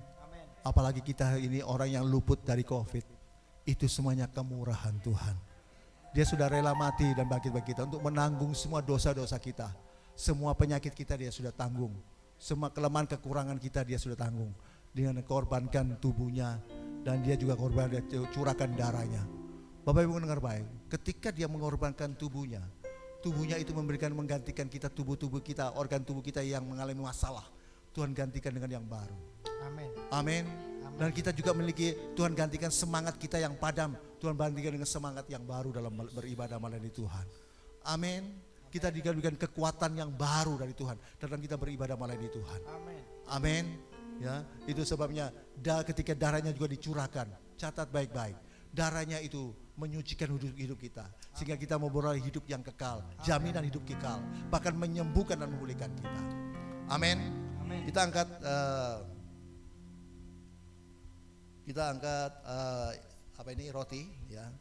C: Apalagi kita ini orang yang luput dari COVID, itu semuanya kemurahan Tuhan. Dia sudah rela mati dan bangkit bagi kita untuk menanggung semua dosa-dosa kita. Semua penyakit kita dia sudah tanggung. Semua kelemahan kekurangan kita dia sudah tanggung. Dengan mengorbankan tubuhnya, dan dia juga korban, dia curahkan darahnya. Bapak Ibu mendengar baik, ketika dia mengorbankan tubuhnya itu menggantikan kita, tubuh-tubuh kita, organ tubuh kita yang mengalami masalah, Tuhan gantikan dengan yang baru.
A: Amin.
C: Amin. Dan kita juga memiliki, Tuhan gantikan semangat kita yang padam, Tuhan gantikan dengan semangat yang baru dalam beribadah melayani Tuhan. Amin. Kita diberikan kekuatan yang baru dari Tuhan dalam kita beribadah melayani Tuhan.
A: Amin.
C: Amin. Ya, itu sebabnya ketika darahnya juga dicurahkan, catat baik-baik. Darahnya itu menyucikan hidup kita, sehingga kita memperoleh hidup yang kekal, jaminan hidup kekal, bahkan menyembuhkan dan memulihkan kita. Amin. Kita angkat apa ini, roti ya.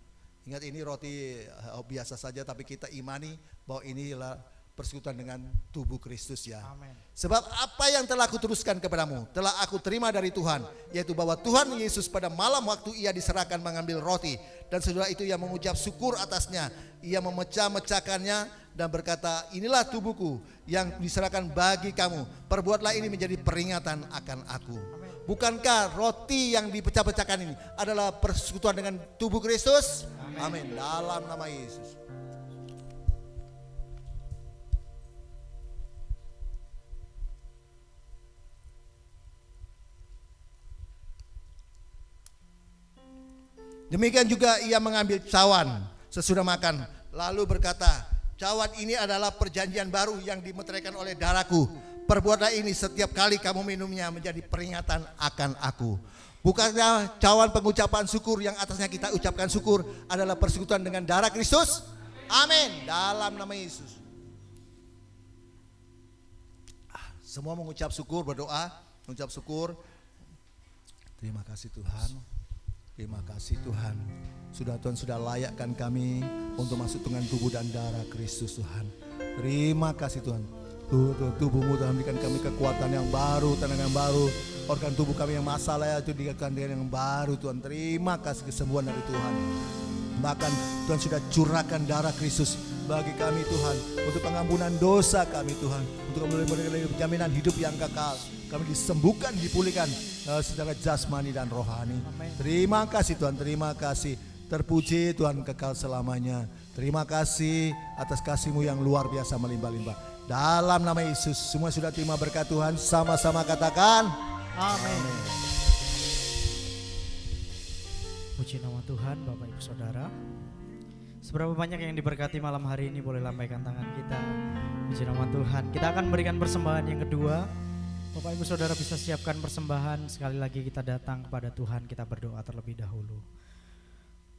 C: Ingat ini roti biasa saja, tapi kita imani bahwa inilah persekutuan dengan tubuh Kristus ya.
A: Amin.
C: Sebab apa yang telah aku teruskan kepadamu telah aku terima dari Tuhan, yaitu bahwa Tuhan Yesus pada malam waktu ia diserahkan mengambil roti, dan sesudah itu ia mengucap syukur atasnya, ia memecah-mecahkannya dan berkata, inilah tubuhku yang diserahkan bagi kamu, perbuatlah ini menjadi peringatan akan aku. Bukankah roti yang dipecah-pecahkan ini adalah persekutuan dengan tubuh Kristus? Amin. Dalam nama Yesus. Demikian juga ia mengambil cawan sesudah makan, lalu berkata, cawan ini adalah perjanjian baru yang dimeteraikan oleh darahku. Perbuatlah ini setiap kali kamu minumnya menjadi peringatan akan aku. Bukankah cawan pengucapan syukur yang atasnya kita ucapkan syukur adalah persekutuan dengan darah Kristus? Amin. Dalam nama Yesus. Semua mengucap syukur, berdoa, mengucap syukur. Terima kasih Tuhan. Terima kasih Tuhan. Tuhan sudah layakkan kami untuk masuk dengan tubuh dan darah Kristus Tuhan. Terima kasih Tuhan. Tubuhmu Tuhan berikan kami kekuatan yang baru, tenaga yang baru. Organ tubuh kami yang masalah itu digantikan dengan yang baru Tuhan. Terima kasih kesembuhan dari Tuhan. Bahkan Tuhan sudah curahkan darah Kristus bagi kami Tuhan, untuk pengampunan dosa kami Tuhan, untuk memberikan jaminan hidup yang kekal. Kami disembuhkan, dipulihkan secara jasmani dan rohani. Amen. Terima kasih Tuhan, terima kasih. Terpuji Tuhan kekal selamanya. Terima kasih atas kasih-Mu yang luar biasa melimpah-limpah. Dalam nama Yesus semua sudah terima berkat Tuhan, sama-sama katakan amin.
A: Puji nama Tuhan. Bapak Ibu Saudara, Seberapa banyak yang diberkati malam hari ini, boleh lambaikan tangan kita. Puji nama Tuhan. Kita akan memberikan persembahan yang kedua. Bapak Ibu Saudara bisa siapkan persembahan. Sekali lagi kita datang kepada Tuhan, kita berdoa terlebih dahulu.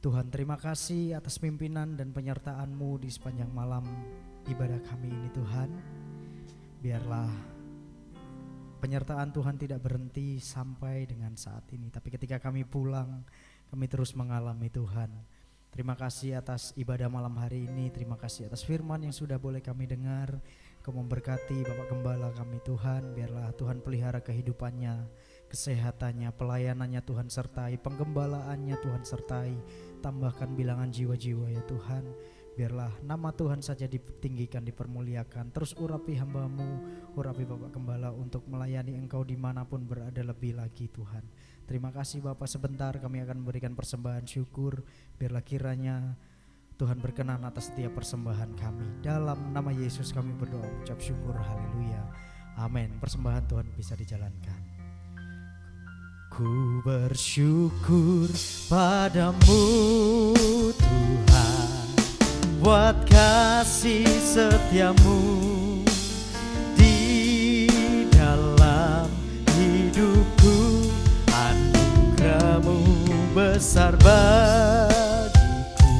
A: Tuhan, terima kasih atas pimpinan dan penyertaan-Mu di sepanjang malam ibadah kami ini Tuhan. Biarlah penyertaan Tuhan tidak berhenti sampai dengan saat ini. Tapi ketika kami pulang, kami terus mengalami Tuhan. Terima kasih atas ibadah malam hari ini. Terima kasih atas firman yang sudah boleh kami dengar. Kau memberkati Bapak Gembala kami Tuhan. Biarlah Tuhan pelihara kehidupannya, kesehatannya, pelayanannya Tuhan sertai, penggembalaannya Tuhan sertai. Tambahkan bilangan jiwa-jiwa ya Tuhan. Biarlah nama Tuhan saja ditinggikan, dipermuliakan. Terus urapi hamba-Mu, urapi Bapak Gembala untuk melayani Engkau dimanapun berada lebih lagi Tuhan. Terima kasih Bapak, sebentar kami akan memberikan persembahan syukur. Biarlah kiranya Tuhan berkenan atas setiap persembahan kami. Dalam nama Yesus kami berdoa, ucap syukur, haleluya, amin. Persembahan Tuhan bisa dijalankan. Ku bersyukur padamu Tuhan, buat kasih setiamu di dalam hidupku. Anugerah-Mu besar bagiku,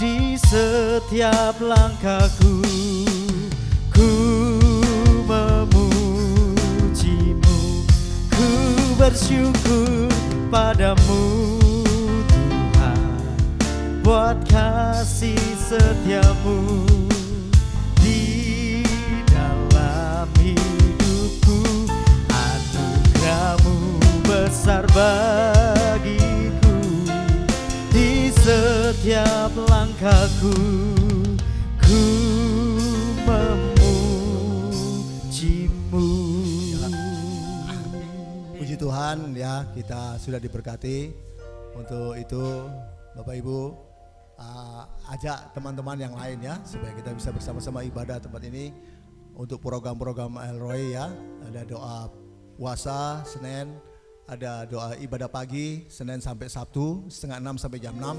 A: di setiap langkahku ku memujimu. Ku bersyukur padamu Tuhan, buat kasih setiamu di dalam hidupku. Anugerah-Mu besar bagiku, di setiap langkahku ku memujimu.
C: Puji Tuhan ya, kita sudah diberkati. Untuk itu Bapak Ibu ajak teman-teman yang lain ya, supaya kita bisa bersama-sama ibadah tempat ini. Untuk program-program Elroy ya, ada doa puasa Senin, ada doa ibadah pagi Senin sampai Sabtu setengah 6 sampai jam 6,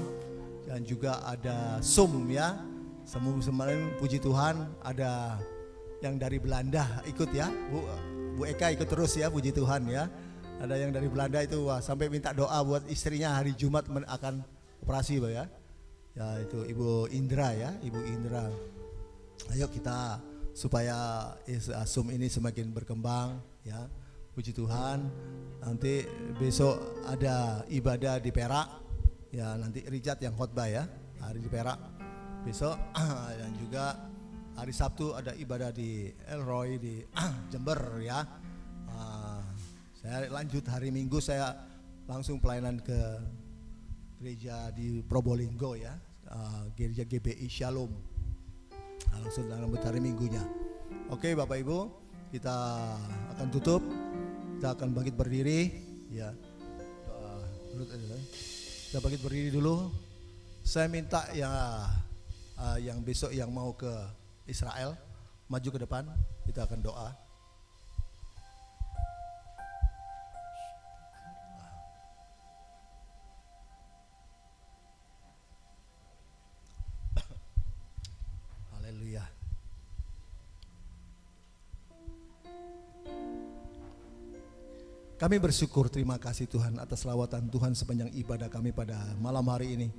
C: dan juga ada Zoom ya. Kemarin puji Tuhan ada yang dari Belanda ikut ya, Bu Eka ikut terus ya, puji Tuhan ya. Ada yang dari Belanda itu sampai minta doa buat istrinya hari Jumat akan operasi ya. Ya itu Ibu Indra ya, Ibu Indra. Ayo kita supaya Zoom ini semakin berkembang ya. Puji Tuhan. Nanti besok ada ibadah di Perak. Ya nanti Richard yang khotbah ya, hari di Perak besok. Dan juga hari Sabtu ada ibadah di Elroy di Jember ya. Saya lanjut hari Minggu, saya langsung pelayanan ke gereja di Probolinggo ya, gereja GBI Shalom. Langsung lanjut hari Minggunya. Oke Bapak Ibu, kita akan tutup, kita akan bangkit berdiri ya. Kita bangkit berdiri dulu. Saya minta yang besok yang mau ke Israel maju ke depan, kita akan doa. Haleluya. Kami bersyukur, terima kasih Tuhan atas lawatan Tuhan sepanjang ibadah kami pada malam hari ini.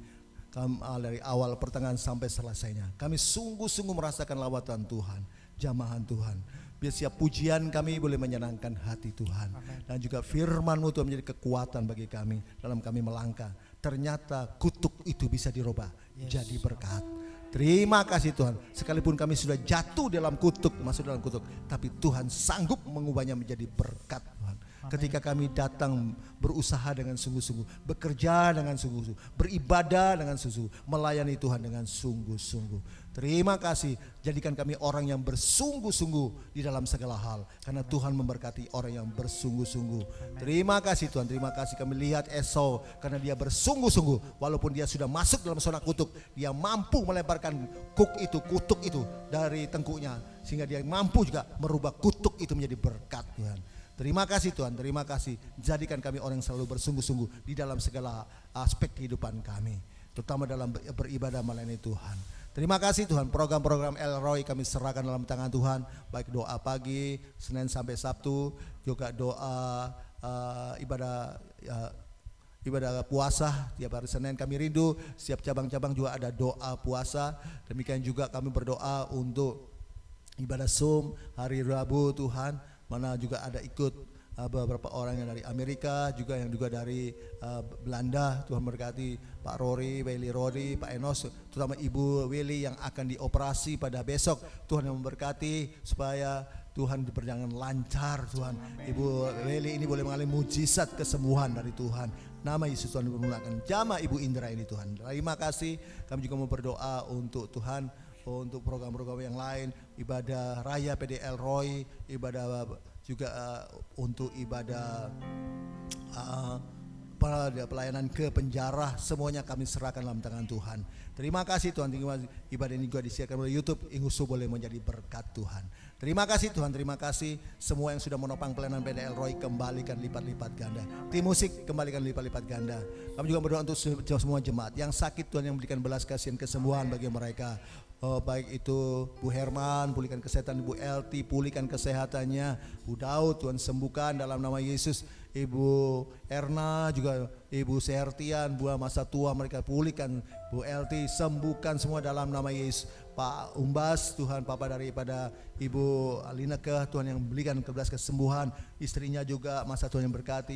C: Dari awal pertengahan sampai selesainya, kami sungguh-sungguh merasakan lawatan Tuhan, jamahan Tuhan. Biar siap pujian kami boleh menyenangkan hati Tuhan. Amen. Dan juga firman-Mu Tuhan menjadi kekuatan bagi kami dalam kami melangkah. Ternyata kutuk itu bisa dirubah jadi berkat. Terima kasih Tuhan, sekalipun kami sudah jatuh dalam kutuk, masuk dalam kutuk, tapi Tuhan sanggup mengubahnya menjadi berkat Tuhan. Ketika kami datang berusaha dengan sungguh-sungguh, bekerja dengan sungguh-sungguh, beribadah dengan sungguh-sungguh, melayani Tuhan dengan sungguh-sungguh. Terima kasih, jadikan kami orang yang bersungguh-sungguh di dalam segala hal, karena Tuhan memberkati orang yang bersungguh-sungguh. Terima kasih Tuhan, terima kasih. Kami lihat Esau, karena dia bersungguh-sungguh, walaupun dia sudah masuk dalam zona kutuk, dia mampu melebarkan kutuk itu dari tengkuknya, sehingga dia mampu juga merubah kutuk itu menjadi berkat Tuhan. Terima kasih Tuhan, terima kasih. Jadikan kami orang yang selalu bersungguh-sungguh di dalam segala aspek kehidupan kami. terutama dalam beribadah melayani Tuhan. Terima kasih Tuhan, program-program El Roy kami serahkan dalam tangan Tuhan, baik doa pagi, Senin sampai Sabtu, juga doa ibadah puasa tiap hari Senin kami rindu, setiap cabang-cabang juga ada doa puasa. Demikian juga kami berdoa untuk ibadah Zoom hari Rabu Tuhan, mana juga ada ikut beberapa orang yang dari Amerika, juga yang juga dari Belanda. Tuhan berkati Pak Rory, Willy Rory, Pak Enos, terutama Ibu Willy yang akan dioperasi pada besok. Tuhan yang memberkati supaya Tuhan berjalan lancar Tuhan. Ibu Willy ini boleh mengalami mujizat kesembuhan dari Tuhan. Nama Yesus Tuhan dipermuliakan. Jamaah Ibu Indra ini Tuhan. Terima kasih. Kami juga mau berdoa untuk Tuhan, untuk program-program yang lain, ibadah raya PDL Roy, ibadah juga untuk ibadah pelayanan ke penjara, semuanya kami serahkan dalam tangan Tuhan. Terima kasih Tuhan. Ibadah ini juga disiarkan oleh YouTube, Ingusu boleh menjadi berkat Tuhan. Terima kasih Tuhan, terima kasih semua yang sudah menopang pelayanan PDL Roy, kembalikan lipat-lipat ganda. Tim musik kembalikan lipat-lipat ganda. Kami juga berdoa untuk semua jemaat yang sakit, Tuhan yang berikan belas kasihan kesembuhan bagi mereka. Baik itu Bu Herman, pulihkan kesehatan Ibu LT, pulihkan kesehatannya. Bu Daud, Tuhan sembuhkan dalam nama Yesus. Ibu Erna, juga Ibu Sehertian, buah masa tua mereka pulihkan. Bu LT sembuhkan semua dalam nama Yesus. Pak Umbas, Tuhan Papa daripada Ibu Alineke, Tuhan yang berikan kebelas kesembuhan. Istrinya juga masa Tuhan yang berkati.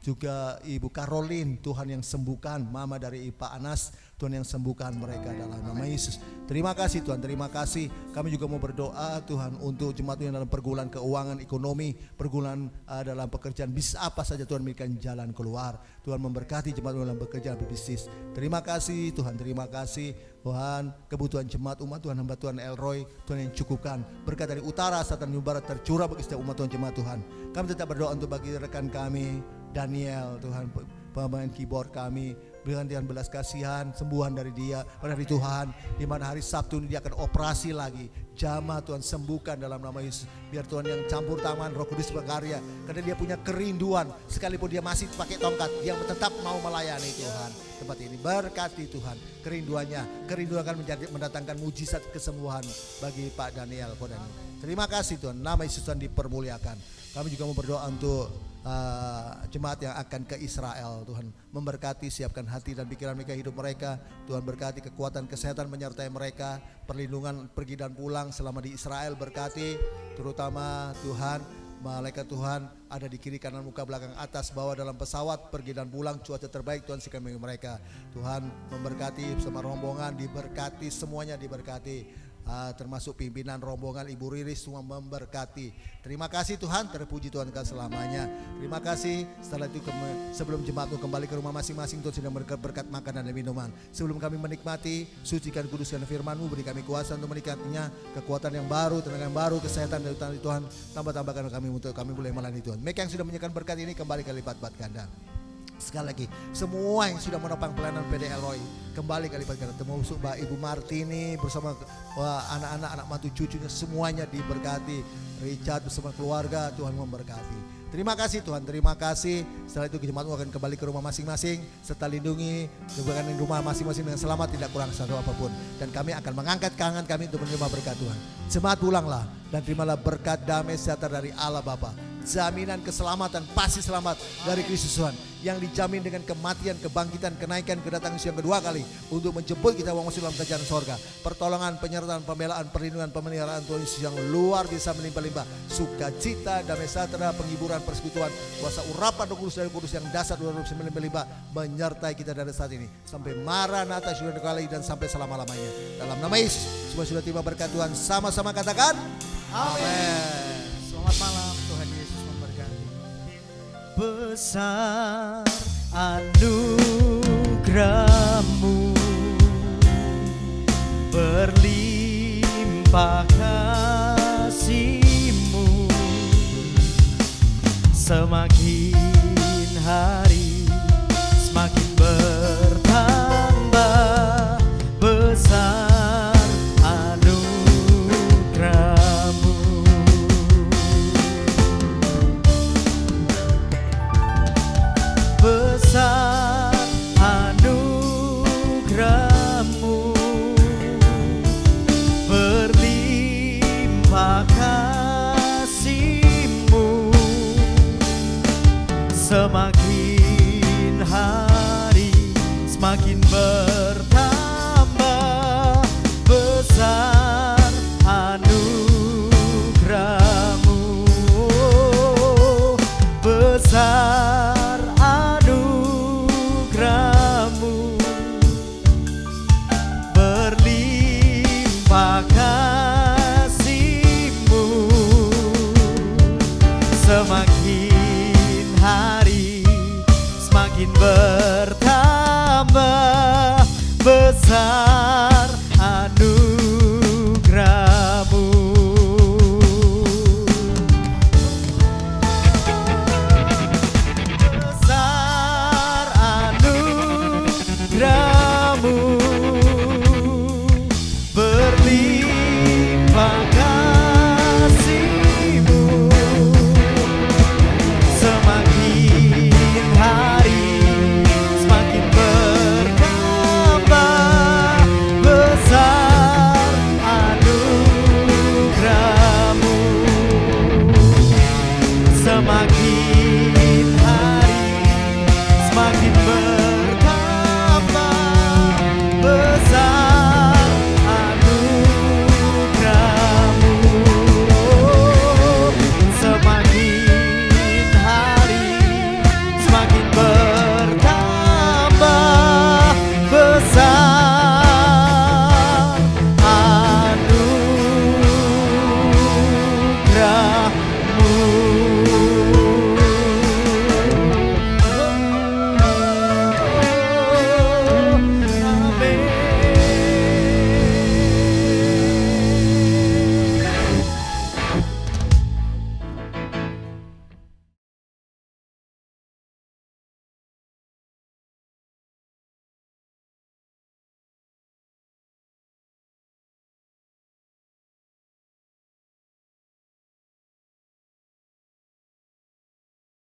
C: Juga Ibu Caroline, Tuhan yang sembuhkan. Mama dari Pak Anas, Tuhan yang sembuhkan mereka dalam nama Yesus. Terima kasih Tuhan, terima kasih. Kami juga mau berdoa Tuhan untuk jemaat yang dalam pergumulan keuangan, ekonomi, pergumulan dalam pekerjaan, bisnis apa saja Tuhan berikan jalan keluar. Tuhan memberkati jemaat dalam pekerjaan bisnis. Terima kasih Tuhan, terima kasih Tuhan. Kebutuhan jemaat umat Tuhan, hamba Tuhan El Roy, Tuhan yang cukupkan. Berkat dari utara, selatan, dan barat tercurah bagi setiap umat Tuhan, jemaat Tuhan. Kami tetap berdoa untuk bagi rekan kami Daniel, Tuhan pemain keyboard kami, berikan Tuhan belas kasihan, sembuhan dari dia, dari Tuhan. Di mana hari Sabtu ini dia akan operasi lagi. Jamaah Tuhan sembuhkan dalam nama Yesus. Biar Tuhan yang campur tangan, Roh Kudus berkarya. Karena dia punya kerinduan, sekalipun dia masih pakai tongkat, dia tetap mau melayani Tuhan. Tempat ini berkati Tuhan, kerinduan akan mendatangkan mujizat kesembuhan bagi Pak Daniel. Terima kasih Tuhan, nama Yesus Tuhan dipermuliakan. Kami juga mau berdoa untuk jemaat yang akan ke Israel. Tuhan memberkati, siapkan hati dan pikiran mereka, hidup mereka. Tuhan berkati kekuatan kesehatan menyertai mereka, perlindungan pergi dan pulang selama di Israel berkati. Terutama Tuhan, malaikat Tuhan ada di kiri kanan muka belakang atas bawah dalam pesawat pergi dan pulang, cuaca terbaik Tuhan siapkan bagi mereka. Tuhan memberkati bersama rombongan, diberkati semuanya, diberkati. Termasuk pimpinan rombongan Ibu Riris, semua memberkati. Terima kasih Tuhan, terpuji Tuhan selamanya. Terima kasih. Setelah itu sebelum jemaatmu kembali ke rumah masing-masing, Tuhan sudah berkat makanan dan minuman. Sebelum kami menikmati, sucikan kuduskan firman-Mu, beri kami kuasa untuk menikmatinya, kekuatan yang baru, tenaga yang baru, kesehatan dari Tuhan. Tambahkan kami untuk kami boleh melayani Tuhan. Mereka yang sudah menyiapkan berkat ini kembali ke lipat-lipat ganda. Sekali lagi, semua yang sudah menopang pelayanan PDL Roy kembali kali lipat ganda. Termasuk Mbak Ibu Martini bersama anak-anak, anak mantu cucunya, semuanya diberkati. Richard bersama keluarga, Tuhan memberkati. Terima kasih Tuhan, terima kasih. Setelah itu jemaatmu akan kembali ke rumah masing-masing, serta lindungi di rumah masing-masing dengan selamat, tidak kurang satu apapun. Dan kami akan mengangkat tangan kami untuk menerima berkat Tuhan. Jemaat pulanglah dan terimalah berkat damai sejahtera dari Allah Bapa. Jaminan keselamatan, pasti selamat dari Kristus Tuhan yang dijamin dengan kematian, kebangkitan, kenaikan, kedatangan Yesus yang kedua kali untuk menjemput kita masuk dalam kerajaan sorga. Pertolongan, penyertaan, pembelaan, perlindungan, pemeliharaan Tuhan Yesus yang luar biasa melimpah-limpah. Sukacita, damai sejahtera, penghiburan, persekutuan, kuasa urapan Roh Kudus dari Kudus yang dasar luar biasa melimpah-limpah menyertai kita dari saat ini sampai Maranatha sudah kali dan sampai selama-lamanya. Dalam nama Yesus semua sudah tiba berkat Tuhan, sama-sama katakan amin.
A: Selamat malam, Tuhan Yesus memberkati. Besar anugerah-Mu, berlimpah kasih-Mu, semakin hari semakin bertambah. Besar anugerah-Mu, besar anugerah-Mu, Semakin hari semakin bertambah besar anugerah-Mu, besar anugerah-Mu, berlimpah kasih-Mu. Semakin hari semakin bertambah besar